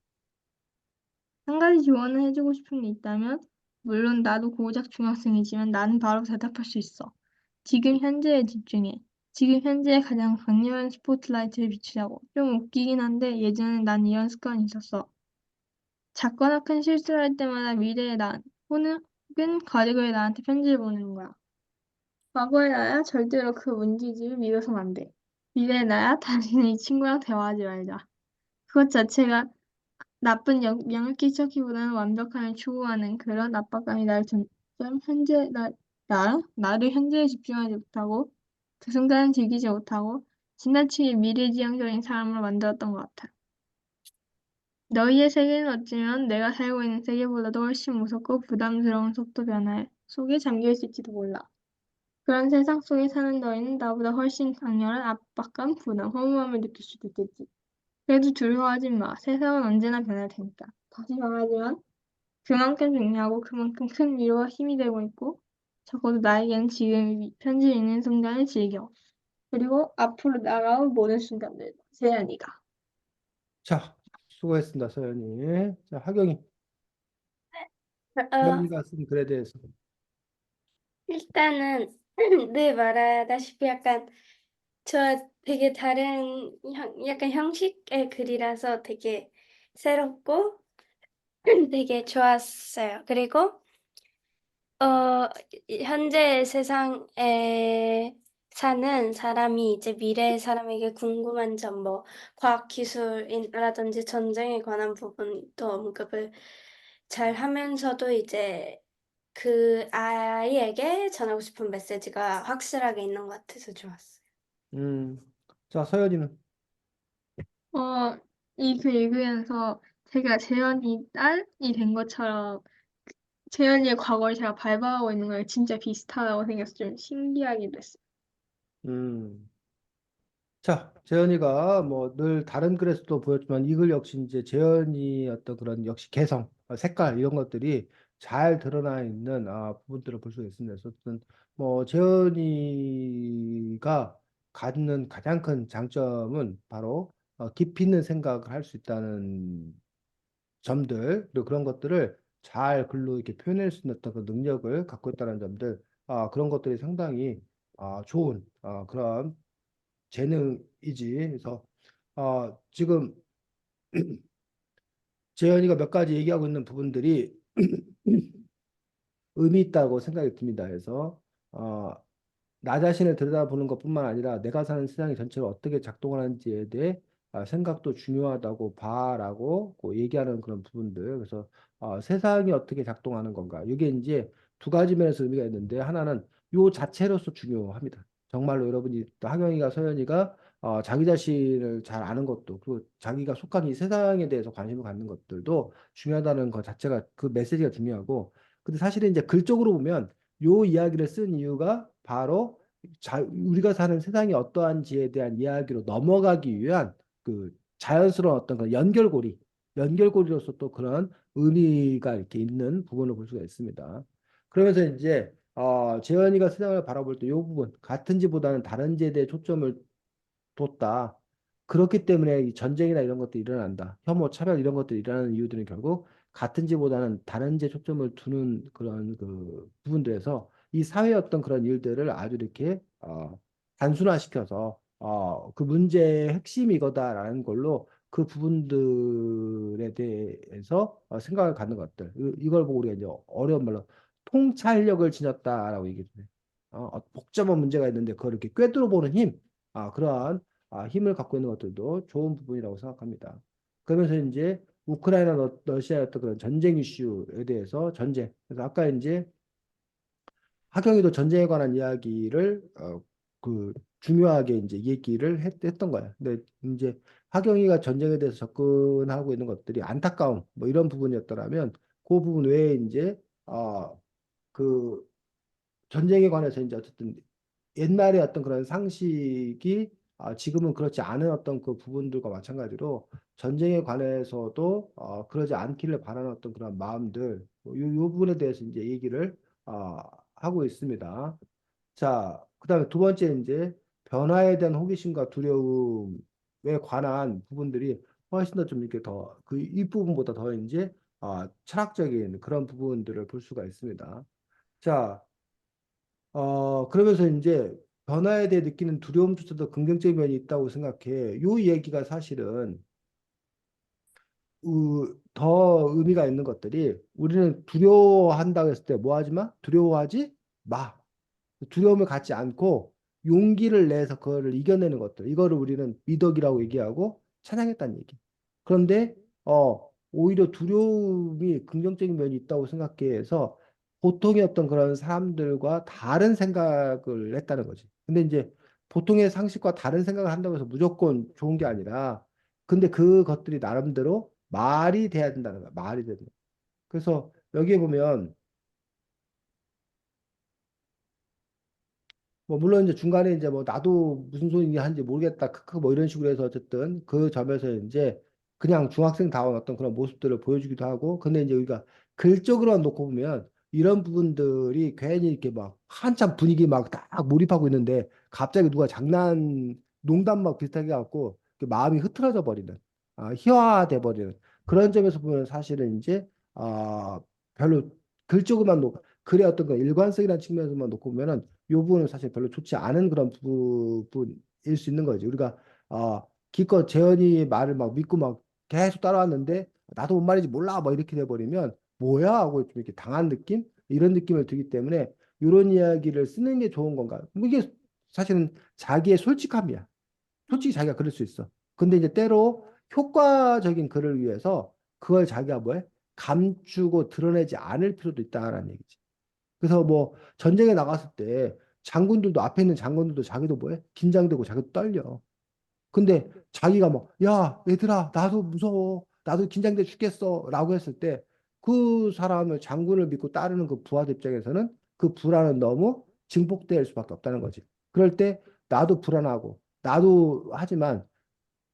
Speaker 3: 한 가지 조언을 해주고 싶은 게 있다면 물론 나도 고작 중학생이지만 나는 바로 대답할 수 있어. 지금 현재에 집중해. 지금 현재에 가장 강렬한 스포트라이트를 비추자고. 좀 웃기긴 한데 예전에 난 이런 습관이 있었어. 작거나 큰 실수를 할 때마다 미래의 나 혹은 가족의 나한테 편지를 보내는 거야. 과거의 나야 절대로 그 문제집을 믿어서는 안 돼. 미래의 나야 다시는 이 친구랑 대화하지 말자. 그것 자체가 나쁜 영향을 끼치기보다는 완벽함을 추구하는 그런 압박감이 점점 나를 현재에 집중하지 못하고 그 순간을 즐기지 못하고 지나치게 미래지향적인 사람으로 만들었던 것 같아. 너희의 세계는 어쩌면 내가 살고 있는 세계보다도 훨씬 무섭고 부담스러운 속도 변화 속에 잠겨 있을지도 몰라. 그런 세상 속에 사는 너희는 나보다 훨씬 강렬한 압박감, 부담, 허무함을 느낄 수도 있겠지. 그래도 두려워하지 마. 세상은 언제나 변할 테니까. 다시 말하지만 그만큼 중요하고 그만큼 큰 위로와 힘이 되고 있고 적어도 나에게는 지금 이 편지 읽는 순간을 즐겨. 그리고 앞으로 나아올 모든 순간들. 세연이가.
Speaker 1: 자, 수고했습니다, 서연이. 자, 하경이.
Speaker 2: 어,
Speaker 1: 서연이가 쓴 글에 대해서.
Speaker 2: 일단은 늘 말하다시피 약간 저 되게 다른 약간 형식의 글이라서 되게 새롭고 되게 좋았어요. 그리고 현재 세상에 사는 사람이 이제 미래의 사람에게 궁금한 점, 뭐 과학 기술이라든지 전쟁에 관한 부분도 언급을 잘 하면서도 이제 그 아이에게 전하고 싶은 메시지가 확실하게 있는 것 같아서 좋았어요.
Speaker 1: 음, 자, 서연이는.
Speaker 3: 어, 이 글 읽으면서 제가 재현이 딸이 된 것처럼 재현이의 과거를 제가 밟아가고 있는 거랑 진짜 비슷하다고 생겨서 좀 신기하기도 했어요.
Speaker 1: 음. 자, 재현이가 뭐 늘 다른 글에서도 보였지만 이 글 역시 이제 재현이 어떤 그런 역시 개성, 색깔 이런 것들이 잘 드러나 있는 부분들을 볼 수가 있습니다. 그래서 어떤 뭐 재현이가 갖는 가장 큰 장점은 바로 깊이 있는 생각을 할 수 있다는 점들 그리고 그런 것들을 잘 글로 이렇게 표현할 수 있는 어떤 그 능력을 갖고 있다는 점들 그런 것들이 상당히 좋은 그런 재능이지. 그래서 지금 재현이가 몇 가지 얘기하고 있는 부분들이 의미 있다고 생각이 듭니다. 그래서 나 자신을 들여다보는 것뿐만 아니라 내가 사는 세상이 전체로 어떻게 작동을 하는지에 대해 생각도 중요하다고 봐라고 그 얘기하는 그런 부분들. 그래서 세상이 어떻게 작동하는 건가. 이게 이제 두 가지 면에서 의미가 있는데 하나는 요 자체로서 중요합니다. 정말로 여러분이 또 하경이가 서연이가 자기 자신을 잘 아는 것도 그리고 자기가 속한 이 세상에 대해서 관심을 갖는 것들도 중요하다는 것 자체가 그 메시지가 중요하고 근데 사실은 이제 글적으로 보면 요 이야기를 쓴 이유가 바로 우리가 사는 세상이 어떠한지에 대한 이야기로 넘어가기 위한 그 자연스러운 어떤 그 연결고리로서 또 그런 의미가 이렇게 있는 부분을 볼 수가 있습니다. 그러면서 이제 재현이가 세상을 바라볼 때 이 부분 같은지보다는 다른지에 대해 초점을 뒀다. 그렇기 때문에 이 전쟁이나 이런 것들이 일어난다. 혐오, 차별 이런 것들이 일어나는 이유들은 결국 같은지보다는 다른지에 초점을 두는 그런 그 부분들에서 이 사회의 어떤 그런 일들을 아주 이렇게 단순화시켜서 그 문제의 핵심이 이거다라는 걸로 그 부분들에 대해서 생각을 갖는 것들 이걸 보고 우리가 이제 어려운 말로 통찰력을 지녔다라고 얘기를 해요. 복잡한 문제가 있는데 그걸 이렇게 꿰뚫어 보는 힘, 그러한 힘을 갖고 있는 것들도 좋은 부분이라고 생각합니다. 그러면서 이제 우크라이나 러시아의 어떤 그런 전쟁 이슈에 대해서 전쟁. 그래서 아까 이제 하경이도 전쟁에 관한 이야기를 그 중요하게 이제 얘기를 했던 거야. 근데 이제 하경이가 전쟁에 대해서 접근하고 있는 것들이 안타까움 뭐 이런 부분이었더라면 그 부분 외에 이제 그 전쟁에 관해서 이제 어쨌든 옛날에 어떤 그런 상식이 지금은 그렇지 않은 어떤 그 부분들과 마찬가지로 전쟁에 관해서도 그러지 않기를 바라는 어떤 그런 마음들 요 부분에 대해서 이제 얘기를 어, 하고 있습니다. 자, 그다음에 두 번째 이제 변화에 대한 호기심과 두려움에 관한 부분들이 훨씬 더 좀 이렇게 더 그 윗부분보다 더 이제 철학적인 그런 부분들을 볼 수가 있습니다. 자, 그러면서 이제 변화에 대해 느끼는 두려움조차도 긍정적인 면이 있다고 생각해. 요 얘기가 사실은 더 의미가 있는 것들이 우리는 두려워한다고 했을 때 뭐 하지 마? 두려워하지 마. 두려움을 갖지 않고 용기를 내서 그거를 이겨내는 것들. 이거를 우리는 미덕이라고 얘기하고 찬양했다는 얘기. 그런데 오히려 두려움이 긍정적인 면이 있다고 생각해서 보통의 어떤 그런 사람들과 다른 생각을 했다는 거지. 근데 이제 보통의 상식과 다른 생각을 한다고 해서 무조건 좋은 게 아니라 근데 그것들이 나름대로 말이 돼야 된다는 거야. 말이 된다. 그래서 여기에 보면 뭐 물론 이제 중간에 이제 뭐 나도 무슨 소리 하는지 모르겠다 크크 뭐 이런 식으로 해서 어쨌든 그 점에서 이제 그냥 중학생다운 어떤 그런 모습들을 보여주기도 하고 근데 이제 우리가 글적으로만 놓고 보면 이런 부분들이 괜히 이렇게 막 한참 분위기 막 딱 몰입하고 있는데 갑자기 누가 농담 막 비슷하게 갖고 마음이 흐트러져 버리는 희화돼 버리는 그런 점에서 보면 사실은 이제 별로 글적으로만 놓고 글의 어떤 그 일관성이라는 측면에서만 놓고 보면은 이 부분은 사실 별로 좋지 않은 그런 부분일 수 있는 거지. 우리가 기껏 재현이 말을 막 믿고 막 계속 따라왔는데 나도 뭔 말인지 몰라 뭐 이렇게 돼버리면 뭐야 하고 좀 이렇게 당한 느낌 이런 느낌을 들기 때문에 이런 이야기를 쓰는 게 좋은 건가? 뭐 이게 사실은 자기의 솔직함이야. 솔직히 자기가 그럴 수 있어. 근데 이제 때로 효과적인 글을 위해서 그걸 자기가 뭐해? 감추고 드러내지 않을 필요도 있다라는 얘기지. 그래서 뭐 전쟁에 나갔을 때 장군들도 앞에 있는 장군들도 자기도 뭐해? 긴장되고 자기도 떨려. 근데 자기가 뭐, 야, 얘들아, 나도 무서워. 나도 긴장돼 죽겠어. 라고 했을 때 그 사람을 장군을 믿고 따르는 그 부하들 입장에서는 그 불안은 너무 증폭될 수밖에 없다는 거지. 그럴 때 나도 불안하고 나도 하지만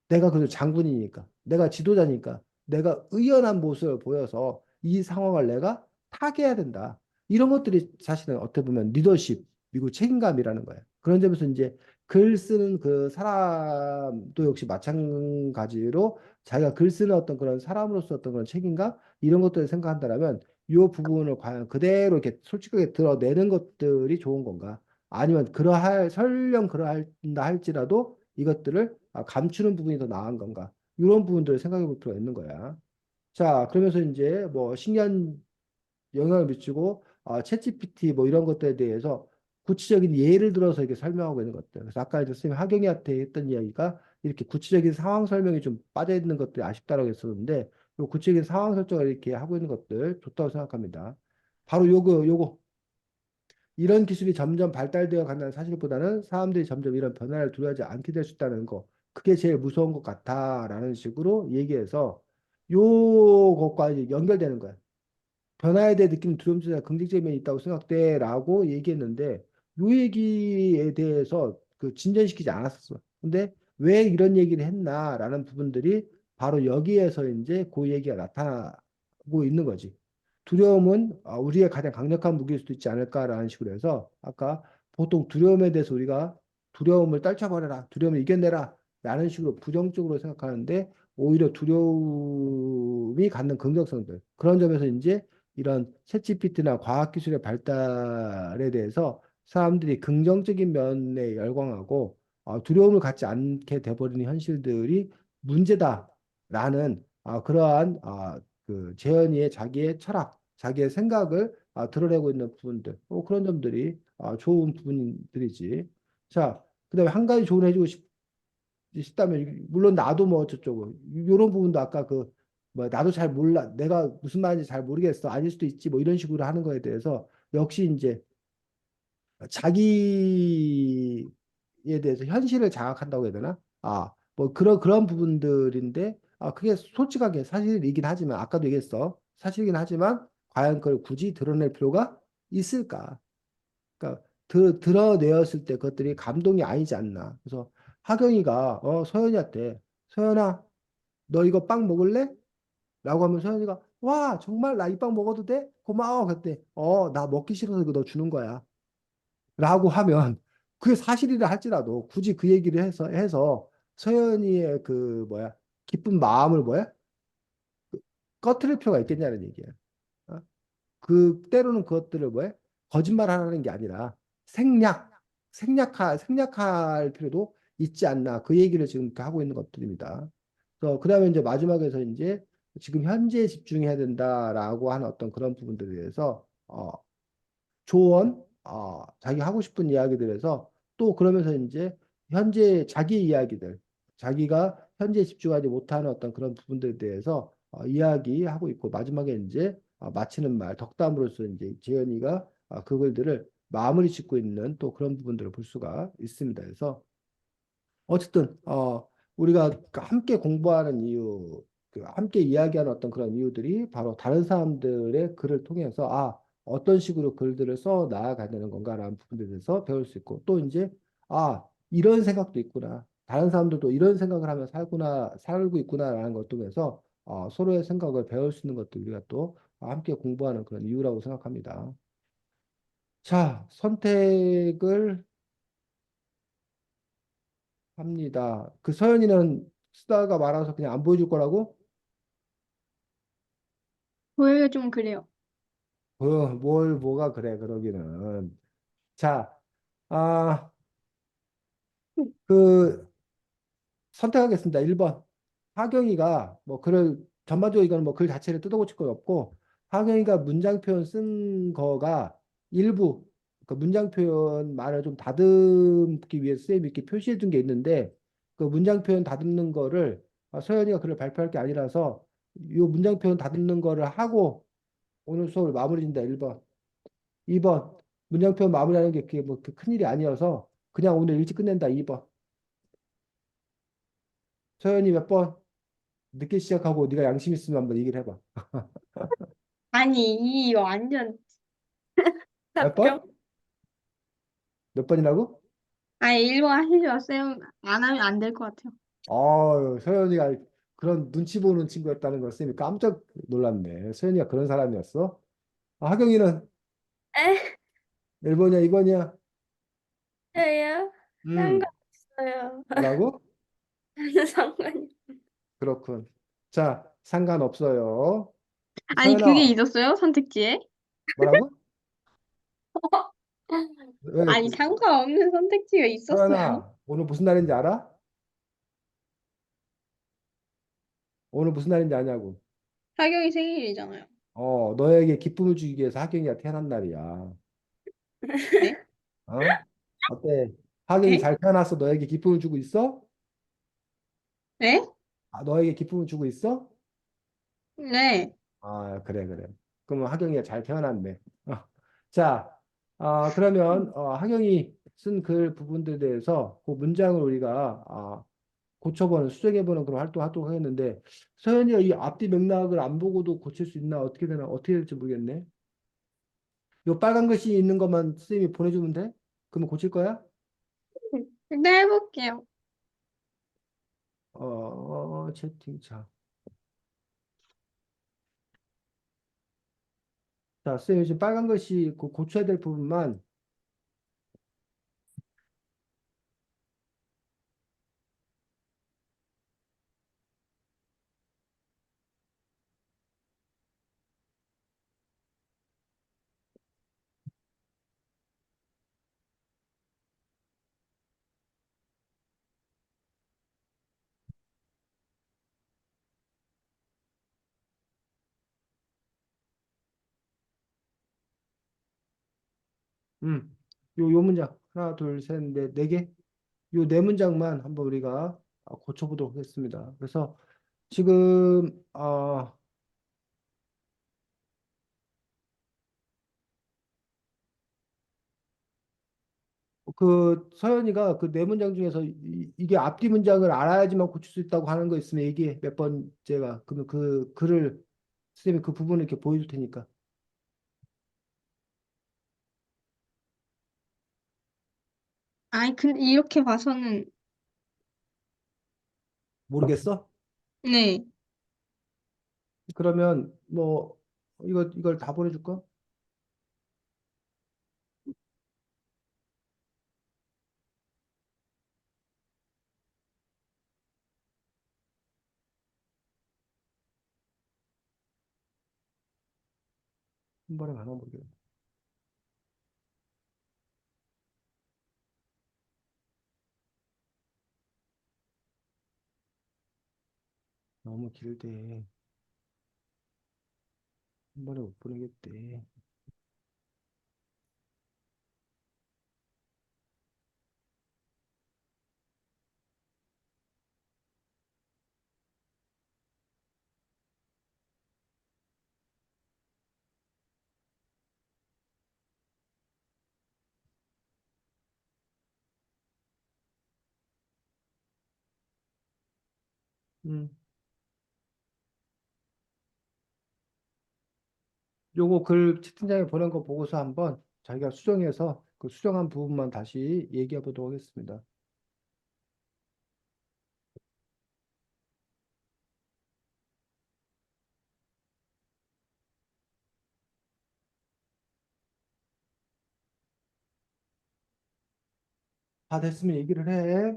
Speaker 1: 내가 그래도 장군이니까, 내가 지도자니까, 내가 의연한 모습을 보여서 이 상황을 내가 타개해야 된다. 이런 것들이 사실은 어떻게 보면 리더십, 그리고 책임감이라는 거예요. 그런 점에서 이제 글 쓰는 그 사람도 역시 마찬가지로 자기가 글 쓰는 어떤 그런 사람으로서 어떤 그런 책임감, 이런 것들을 생각한다면 이 부분을 과연 그대로 이렇게 솔직하게 드러내는 것들이 좋은 건가? 아니면 설령 그러한다 할지라도 이것들을 감추는 부분이 더 나은 건가? 이런 부분들을 생각해 볼 필요가 있는 거야. 자, 그러면서 이제 뭐 신기한 영향을 미치고 챗GPT 뭐 이런 것들에 대해서 구체적인 예를 들어서 이렇게 설명하고 있는 것들. 그래서 아까 이제 선생님 하경이한테 했던 이야기가 이렇게 구체적인 상황 설명이 좀 빠져 있는 것들이 아쉽다라고 했었는데 요 구체적인 상황 설정을 이렇게 하고 있는 것들 좋다고 생각합니다. 바로 요거 이런 기술이 점점 발달되어 간다는 사실보다는 사람들이 점점 이런 변화를 두려워하지 않게 될 수 있다는 거. 그게 제일 무서운 것 같아라는 식으로 얘기해서 요것과 이제 연결되는 거야. 변화에 대해 느끼는 두려움조차 긍정적인 면이 있다고 생각돼라고 얘기했는데 요 얘기에 대해서 그 진전시키지 않았었어. 근데 왜 이런 얘기를 했나라는 부분들이 바로 여기에서 이제 그 얘기가 나타나고 있는 거지. 두려움은 우리의 가장 강력한 무기일 수도 있지 않을까라는 식으로 해서 아까 보통 두려움에 대해서 우리가 두려움을 떨쳐버려라, 두려움을 이겨내라 라는 식으로 부정적으로 생각하는데 오히려 두려움이 갖는 긍정성들 그런 점에서 이제 이런 챗GPT나 과학기술의 발달에 대해서 사람들이 긍정적인 면에 열광하고 두려움을 갖지 않게 돼버리는 현실들이 문제다라는 그러한 그 재현이의 자기의 철학, 자기의 생각을 드러내고 있는 부분들, 그런 점들이 좋은 부분들이지. 자, 그다음에 한 가지 조언 해주고 싶다면 물론 나도 뭐 저쪽은 이런 부분도 아까 그 뭐 나도 잘 몰라 내가 무슨 말인지 잘 모르겠어 아닐 수도 있지 뭐 이런 식으로 하는 거에 대해서 역시 이제 자기에 대해서 현실을 자각한다고 해야 되나? 뭐 그런 부분들인데 그게 솔직하게 사실이긴 하지만 아까도 얘기했어. 사실이긴 하지만 과연 그걸 굳이 드러낼 필요가 있을까? 그러니까 드러내었을 때 그것들이 감동이 아니지 않나. 그래서 하경이가 서연이한테 서연아 너 이거 빵 먹을래? 라고 하면 서연이가 와 정말 나 이 빵 먹어도 돼? 고마워 그때 나 먹기 싫어서 이거 너 주는 거야. 라고 하면 그게 사실이라 할지라도 굳이 그 얘기를 해서 서연이의 그 뭐야 기쁜 마음을 뭐야 꺼트릴 필요가 있겠냐는 얘기야. 어? 그 때로는 그것들을 뭐야 거짓말하는 게 아니라 생략 생략할 필요도 있지 않나 그 얘기를 지금 이렇게 하고 있는 것들입니다. 그다음에 이제 마지막에서 이제 지금 현재에 집중해야 된다라고 하는 어떤 그런 부분들에 대해서 조언, 자기 하고 싶은 이야기들에서 또 그러면서 이제 현재 자기 이야기들, 자기가 현재에 집중하지 못하는 어떤 그런 부분들에 대해서 이야기하고 있고 마지막에 이제 마치는 말, 덕담으로서 이제 재현이가 그 글들을 마무리 짓고 있는 또 그런 부분들을 볼 수가 있습니다. 그래서 어쨌든 우리가 그 함께 공부하는 이유, 그 함께 이야기하는 어떤 그런 이유들이 바로 다른 사람들의 글을 통해서 어떤 식으로 글들을 써 나아가는 건가라는 부분에 대해서 배울 수 있고 또 이제 이런 생각도 있구나. 다른 사람들도 이런 생각을 하며 살고 있구나라는 것 통해서 서로의 생각을 배울 수 있는 것도 우리가 또 함께 공부하는 그런 이유라고 생각합니다. 자, 선택을 합니다. 그 서연이는 쓰다가 말아서 그냥 안 보여줄 거라고?
Speaker 3: 보여가 좀 그래요.
Speaker 1: 뭐가 그래, 그러기는. 자, 아, 그, 선택하겠습니다. 1번. 하경이가, 뭐, 전반적으로 이거는 뭐 글 자체를 뜯어고칠 건 없고, 하경이가 문장 표현 쓴 거가 일부, 그 문장 표현 말을 좀 다듬기 위해서 쌤이 이렇게 표시해 둔 게 있는데, 그 문장 표현 다듬는 거를, 서연이가 글을 발표할 게 아니라서, 이 문장 표현 다듬는 거를 하고, 오늘 수업을 마무리 진다 1번. 2번. 문장표 마무리하는 게 그게 뭐 큰일이 아니어서 그냥 오늘 일찍 끝낸다 2번. 서연이 몇 번? 늦게 시작하고 네가 양심 있으면 한번 얘기를 해봐.
Speaker 3: 아니, 이 완전
Speaker 1: 몇 번?
Speaker 2: 답변.
Speaker 1: 몇 번이라고?
Speaker 3: 아니, 일본 하시죠. 쌤, 안 하면 안 될 것 같아요.
Speaker 1: 서연이가 그런 눈치 보는 친구였다는 걸 쌤이 깜짝 놀랐네. 서연이가 그런 사람이었어? 하경이는
Speaker 2: 에?
Speaker 1: 1번이야, 2번이야?
Speaker 2: 저요?
Speaker 1: 음,
Speaker 2: 상관없어요.
Speaker 1: 뭐라고?
Speaker 2: 저는 상관이.
Speaker 1: 그렇군. 자, 상관없어요.
Speaker 3: 아니, 그게
Speaker 1: 서연아,
Speaker 3: 있었어요? 선택지에?
Speaker 1: 뭐라고? 왜,
Speaker 3: 아니, 상관없는 선택지가 있었어요.
Speaker 1: 서연아, 오늘 무슨 날인지 알아? 오늘 무슨 날인지 아냐고.
Speaker 3: 하경이 생일이잖아요.
Speaker 1: 너에게 기쁨을 주기 위해서 하경이가 태어난 날이야.
Speaker 3: 네?
Speaker 1: 어? 어때? 하경이
Speaker 3: 네?
Speaker 1: 잘 태어났어. 너에게 기쁨을 주고 있어?
Speaker 3: 에?
Speaker 1: 너에게 기쁨을 주고 있어?
Speaker 3: 네.
Speaker 1: 아, 그래, 그래. 그러면 하경이가 잘 태어났네. 자, 그러면 하경이 쓴 글 부분들에 대해서 그 문장을 우리가 고쳐보는, 수정해보는 그런 활동 하겠는데, 서현이가 이 앞뒤 맥락을 안 보고도 고칠 수 있나? 어떻게 되나? 어떻게 될지 모르겠네. 요 빨간 글씨 있는 것만 선생님이 보내주면 돼? 그러면 고칠 거야?
Speaker 3: 일단 해볼게요.
Speaker 1: 채팅창. 자, 선생님 지금 빨간 글씨 그 고쳐야 될 부분만 요 문장. 하나, 둘, 셋, 넷, 네 개. 요 네 문장만 한번 우리가 고쳐보도록 하겠습니다. 그래서 지금, 그 서연이가 그 네 문장 중에서 이게 앞뒤 문장을 알아야지만 고칠 수 있다고 하는 거 있으면 얘기해. 몇 번째가. 그러면 그 글을, 선생님이 그 부분을 이렇게 보여줄 테니까.
Speaker 3: 아니, 근데 이렇게 봐서는,
Speaker 1: 모르겠어?
Speaker 3: 네.
Speaker 1: 그러면 뭐, 이걸 다 보내줄까? 한 번에 가나 모르겠네. 너무 길대. 한 번에 못 보내겠대. 음. 요거 글 채팅창에 보낸 거 보고서 한번 자기가 수정해서 그 수정한 부분만 다시 얘기해 보도록 하겠습니다. 다 됐으면 얘기를 해.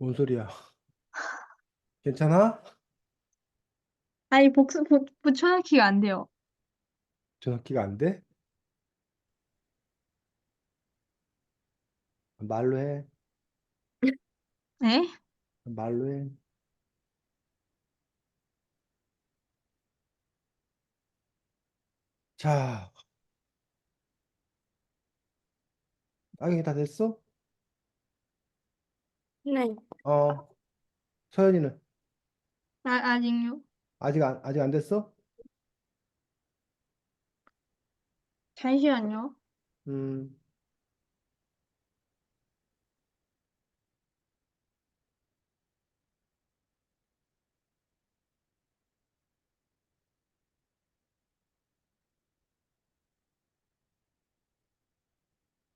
Speaker 1: 뭔 소리야? 괜찮아?
Speaker 3: 아니, 붙여넣기가 안 돼요.
Speaker 1: 전화기가 안 돼? 말로 해.
Speaker 3: 에?
Speaker 1: 말로 해. 자, 악용이 다 됐어?
Speaker 2: 네.
Speaker 1: 어, 서연이는
Speaker 3: 아직요.
Speaker 1: 아직 안 됐어?
Speaker 3: 잠시만요.
Speaker 1: 음,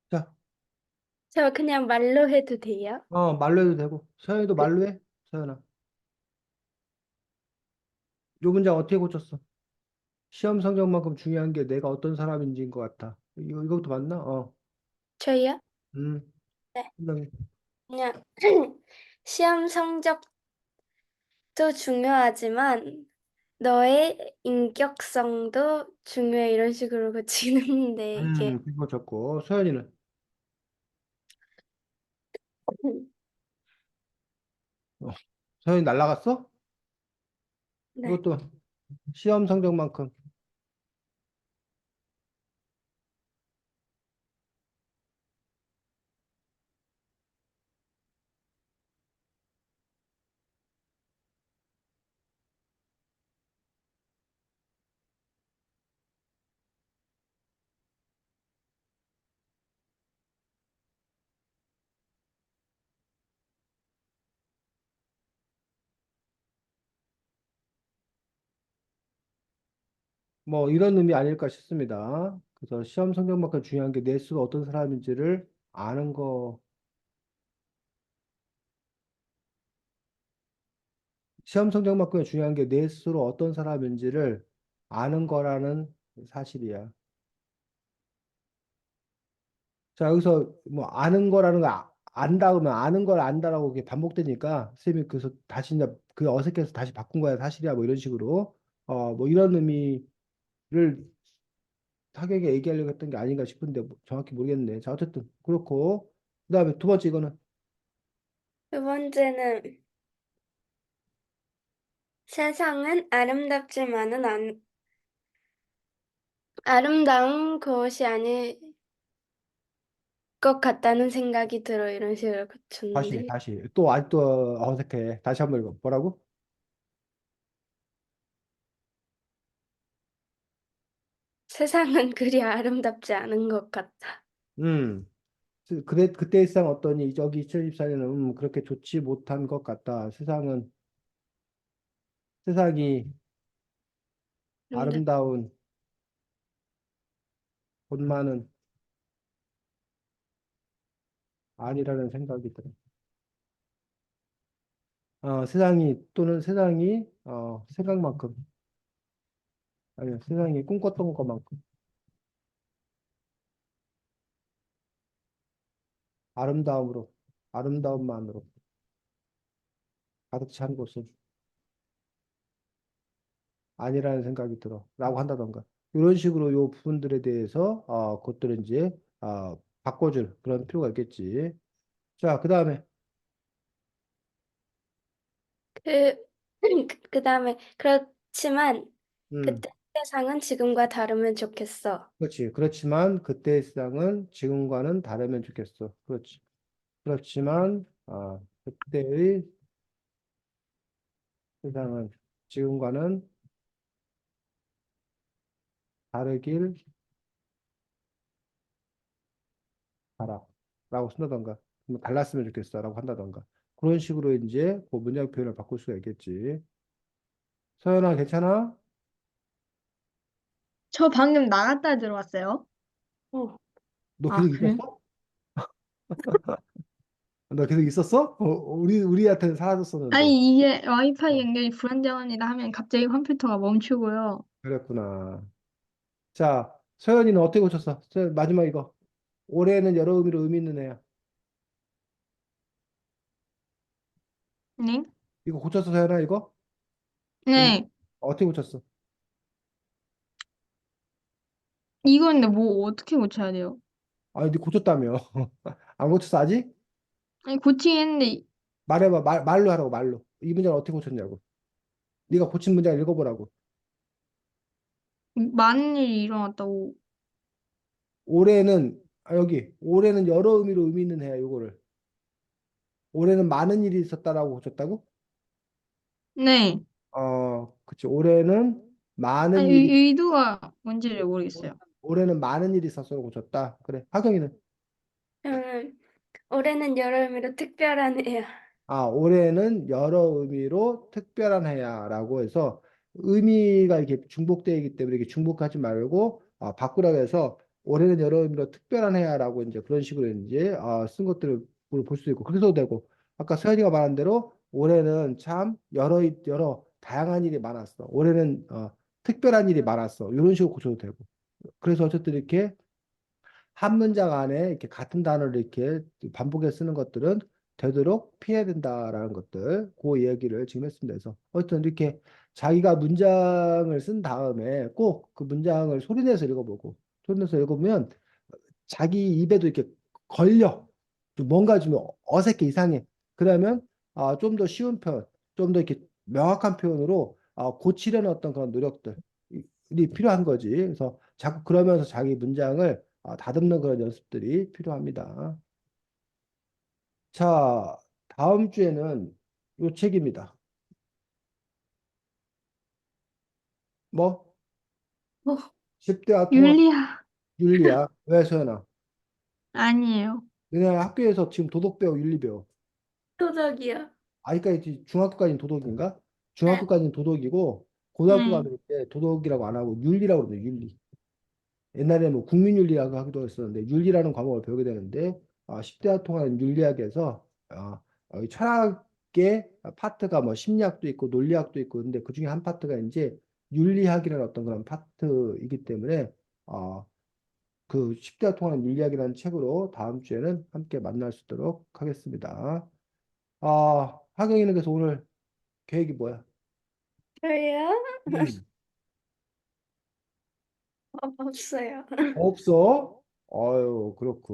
Speaker 1: 자,
Speaker 2: 저 그냥 말로 해도 돼요?
Speaker 1: 말로 해도 되고. 서연이도 말로 해. 서연아. 요 문장 어떻게 고쳤어? 시험 성적만큼 중요한 게 내가 어떤 사람인지인 것 같아. 이거부터 맞나?
Speaker 2: 저요?
Speaker 1: 음,
Speaker 2: 네.
Speaker 1: 그다음에
Speaker 2: 그냥 시험 성적도 중요하지만 너의 인격성도 중요해 이런 식으로 고치는데 이게
Speaker 1: 그거 고쳤고. 서연이는 어, 서연이 날라갔어?
Speaker 2: 네.
Speaker 1: 이것도 시험 성적만큼. 뭐 이런 의미 아닐까 싶습니다. 그래서 시험 성적만큼 중요한 게 내 스스로 어떤 사람인지를 아는 거. 시험 성적만큼 중요한 게 내 스스로 어떤 사람인지를 아는 거라는 사실이야. 자, 여기서 뭐 아는 거라는 거 안다 그러면 아는 걸 안다라고 이렇게 반복되니까 선생님이 그래서 다시 이제 그 어색해서 다시 바꾼 거야 사실이야 뭐 이런 식으로 뭐 이런 의미를 타격에 얘기하려고 했던 게 아닌가 싶은데 뭐 정확히 모르겠네. 자, 어쨌든 그렇고 그다음에 두 번째 이거는
Speaker 2: 두 번째는 세상은 아름답지만은 아름다운 것이 아닐 것 같다는 생각이 들어 이런 식으로 고쳤는데
Speaker 1: 다시 또 아직도 어색해. 다시 한번 읽어. 뭐라고?
Speaker 2: 세상은 그리 아름답지 않은 것 같다.
Speaker 1: 음. 그때 일상 어떠니? 저기 2024년은 그렇게 좋지 못한 것 같다. 세상이
Speaker 2: 아름답.
Speaker 1: 아름다운 곳만은 아니라는 생각이 들어. 세상이 또는 세상이 생각만큼 아니 세상이 꿈꿨던 것만큼 아름다움으로 아름다움만으로 가득 찬 곳은 아니라는 생각이 들어라고 한다던가 이런 식으로 요 부분들에 대해서 그것들을 이제 바꿔줄 그런 필요가 있겠지. 자, 그다음에
Speaker 2: 그, 그다음에 그렇지만
Speaker 1: 음
Speaker 2: 그때 세상은 지금과 다르면 좋겠어.
Speaker 1: 그렇지. 그렇지만 그때의 세상은 지금과는 다르면 좋겠어. 그렇지. 그렇지만 그때의 세상은 지금과는 다르길 바라라고 쓴다던가 뭐 달랐으면 좋겠어라고 한다던가 그런 식으로 이제 그 문장 표현을 바꿀 수가 있겠지. 서연아 괜찮아?
Speaker 3: 저 방금 나갔다 들어왔어요.
Speaker 2: 어.
Speaker 1: 너
Speaker 3: 아,
Speaker 1: 계속
Speaker 3: 그래요?
Speaker 1: 있었어? 너 계속 있었어? 우리한테는 사라졌었는데
Speaker 3: 아니, 이게 와이파이 연결이 불안정합니다 하면 갑자기 컴퓨터가 멈추고요.
Speaker 1: 그랬구나. 자, 서연이는 어떻게 고쳤어? 마지막 이거. 올해는 여러 의미로 의미 있는 애야.
Speaker 3: 네?
Speaker 1: 이거 고쳤어, 서연아, 이거? 음,
Speaker 3: 네.
Speaker 1: 어떻게 고쳤어?
Speaker 3: 이거 근데 뭐 어떻게 고쳐야 돼요?
Speaker 1: 아니, 네 고쳤다며. 안 고쳤어, 아직?
Speaker 3: 아니, 고치긴 했는데
Speaker 1: 말해봐, 말로 하라고, 말로. 이 문제를 어떻게 고쳤냐고. 네가 고친 문제를 읽어보라고.
Speaker 3: 많은 일이 일어났다고.
Speaker 1: 올해는, 여기, 올해는 여러 의미로 의미 있는 해야, 요거를. 올해는 많은 일이 있었다라고 고쳤다고?
Speaker 3: 네.
Speaker 1: 그치. 올해는 많은
Speaker 3: 아니,
Speaker 1: 일이,
Speaker 3: 의도가 뭔지를 모르겠어요.
Speaker 1: 올해는 많은 일이 있었어로 고쳤다. 그래. 하경이는?
Speaker 2: 저는 올해는 여러 의미로 특별한 해야.
Speaker 1: 올해는 여러 의미로 특별한 해야라고 해서 의미가 이렇게 중복되어 있기 때문에 이렇게 중복하지 말고 바꾸라고 해서 올해는 여러 의미로 특별한 해야라고 이제 그런 식으로 이제 쓴 것들을 볼 수 있고 그래도 되고 아까 서현이가 말한 대로 올해는 참 여러 다양한 일이 많았어. 올해는 특별한 일이 많았어. 이런 식으로 고쳐도 되고. 그래서 어쨌든 이렇게 한 문장 안에 이렇게 같은 단어를 이렇게 반복해서 쓰는 것들은 되도록 피해야 된다라는 것들, 그 이야기를 지금 했습니다. 그래서 어쨌든 이렇게 자기가 문장을 쓴 다음에 꼭 그 문장을 소리내서 읽어보고, 소리내서 읽으면 자기 입에도 이렇게 걸려. 좀 뭔가 좀 어색해, 이상해. 그러면 좀 더 쉬운 표현, 좀 더 이렇게 명확한 표현으로 고치려는 어떤 그런 노력들이 필요한 거지. 그래서 자꾸 그러면서 자기 문장을 다듬는 그런 연습들이 필요합니다. 자, 다음 주에는 요 책입니다. 뭐?
Speaker 2: 뭐,
Speaker 1: 10대와 통합
Speaker 3: 윤리학
Speaker 1: 윤리야. 왜, 소연아?
Speaker 3: 아니에요.
Speaker 1: 너네 학교에서 지금 도덕 배워, 윤리 배워.
Speaker 2: 토덕이요.
Speaker 1: 아직까지 중학교까지는 도덕인가?
Speaker 2: 네.
Speaker 1: 중학교까지는 도덕이고 고등학교
Speaker 3: 네.
Speaker 1: 가면 이제 도덕이라고 안 하고 윤리라고 그러죠. 윤리. 옛날에 뭐 국민윤리라고 하기도 했었는데 윤리라는 과목을 배우게 되는데 10대와 통하는 윤리학에서 이 철학의 파트가 뭐 심리학도 있고 논리학도 있고 근데 그 중에 한 파트가 이제 윤리학이라는 어떤 그런 파트이기 때문에 그 10대와 통하는 윤리학이라는 책으로 다음 주에는 함께 만날 수 있도록 하겠습니다. 하경이는 그래서 오늘 계획이 뭐야?
Speaker 2: 저요?
Speaker 1: 음.
Speaker 2: 없어요.
Speaker 1: 없어? 아유, 그렇군.